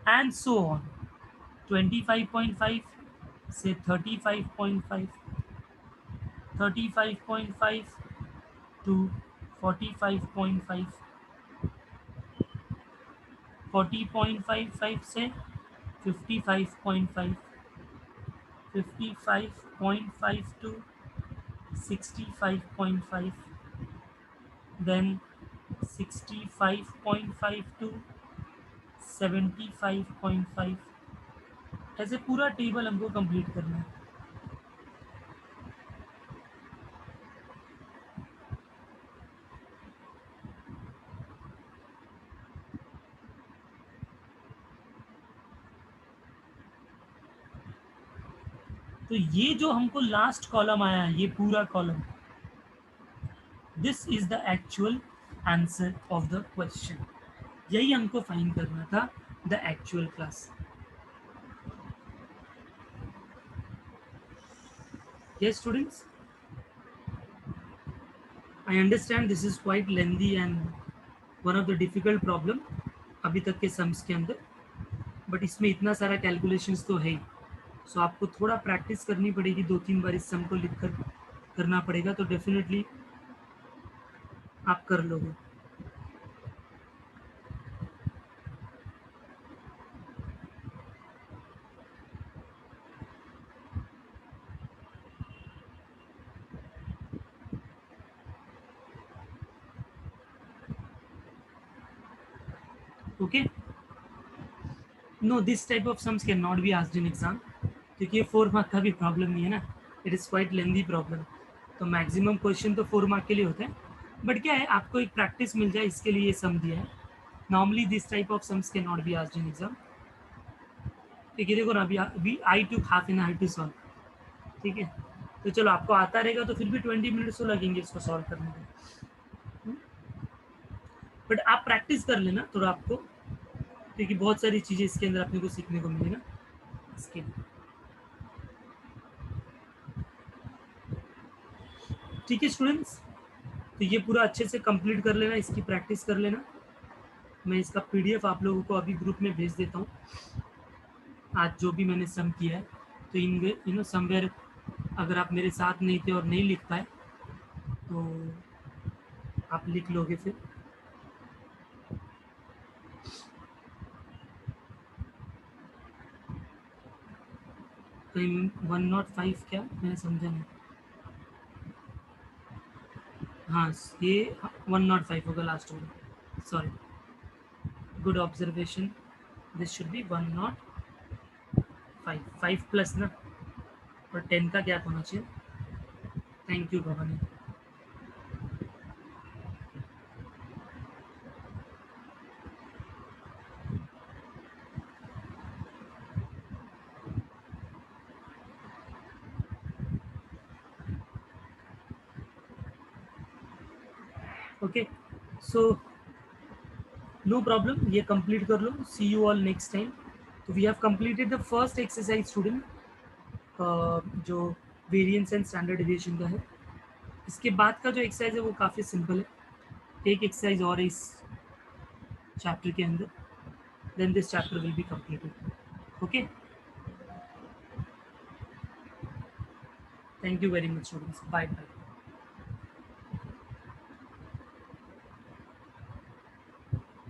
एंड सो ऑन। 25.5 से 35.5, 35.5 टू 45.5, 40.55 से 55.5, 55.5 to 65.5, then 65.5 to 75.5। ऐसे पूरा टेबल हमको कंप्लीट करना है। तो ये जो हमको लास्ट कॉलम आया है, ये पूरा column, this is the actual answer of the question. यही हमको फाइंड करना था, the actual class. Yes, students, I understand this is quite lengthy and one of the difficult problem अभी तक के सम्स के अंदर, बट इसमें इतना सारा कैलकुलेशंस तो है ही, सो आपको थोड़ा प्रैक्टिस करनी पड़ेगी, 2-3 बार इस सम को लिख कर करना पड़ेगा तो डेफिनेटली आप कर लोगे। Okay, no this type of sums can not be asked in exam, क्योंकि ये 4 मार्क का भी प्रॉब्लम नहीं है ना, it is quite lengthy problem. तो मैक्सिमम क्वेश्चन तो 4 मार्क के लिए होते हैं, बट क्या है आपको एक प्रैक्टिस मिल जाए इसके लिए ये सम दिया है। Normally this type of sums can not be asked in exam. ठीक है, देखो ना अभी I to half an hour to solve, ठीक है, तो चलो आपको आता रहेगा तो फिर भी 20 मिनट्स तो लगेंगे इसको सॉल्व करने में, बट आप प्रैक्टिस कर लेना थोड़ा आपको, क्योंकि बहुत सारी चीज़ें इसके अंदर अपने को सीखने को मिली ना इसके लिए। ठीक है स्टूडेंट्स, तो ये पूरा अच्छे से कंप्लीट कर लेना, इसकी प्रैक्टिस कर लेना। मैं इसका पीडीएफ आप लोगों को अभी ग्रुप में भेज देता हूँ, आज जो भी मैंने सम किया है। तो इन समवेयर अगर आप मेरे साथ नहीं थे और नहीं लिख पाए तो आप लिख लोगे फिर। तो 105 क्या मैंने समझा नहीं, हाँ ये 105 होगा लास्ट में, sorry, good observation, this should be 105, 5 plus ना, और 10 का गैप होना चाहिए। Thank you Bhavani. Okay, so no problem, ये कंप्लीट कर लो, see you all next time. तो we have completed the first exercise student, जो वेरिएंस एंड स्टैंडर्ड डेविएशन का है। इसके बाद का जो एक्सरसाइज है वो काफ़ी सिंपल है, एक एक्सरसाइज और है इस चैप्टर के अंदर, then this chapter will be completed. Okay, thank you very much students, bye bye.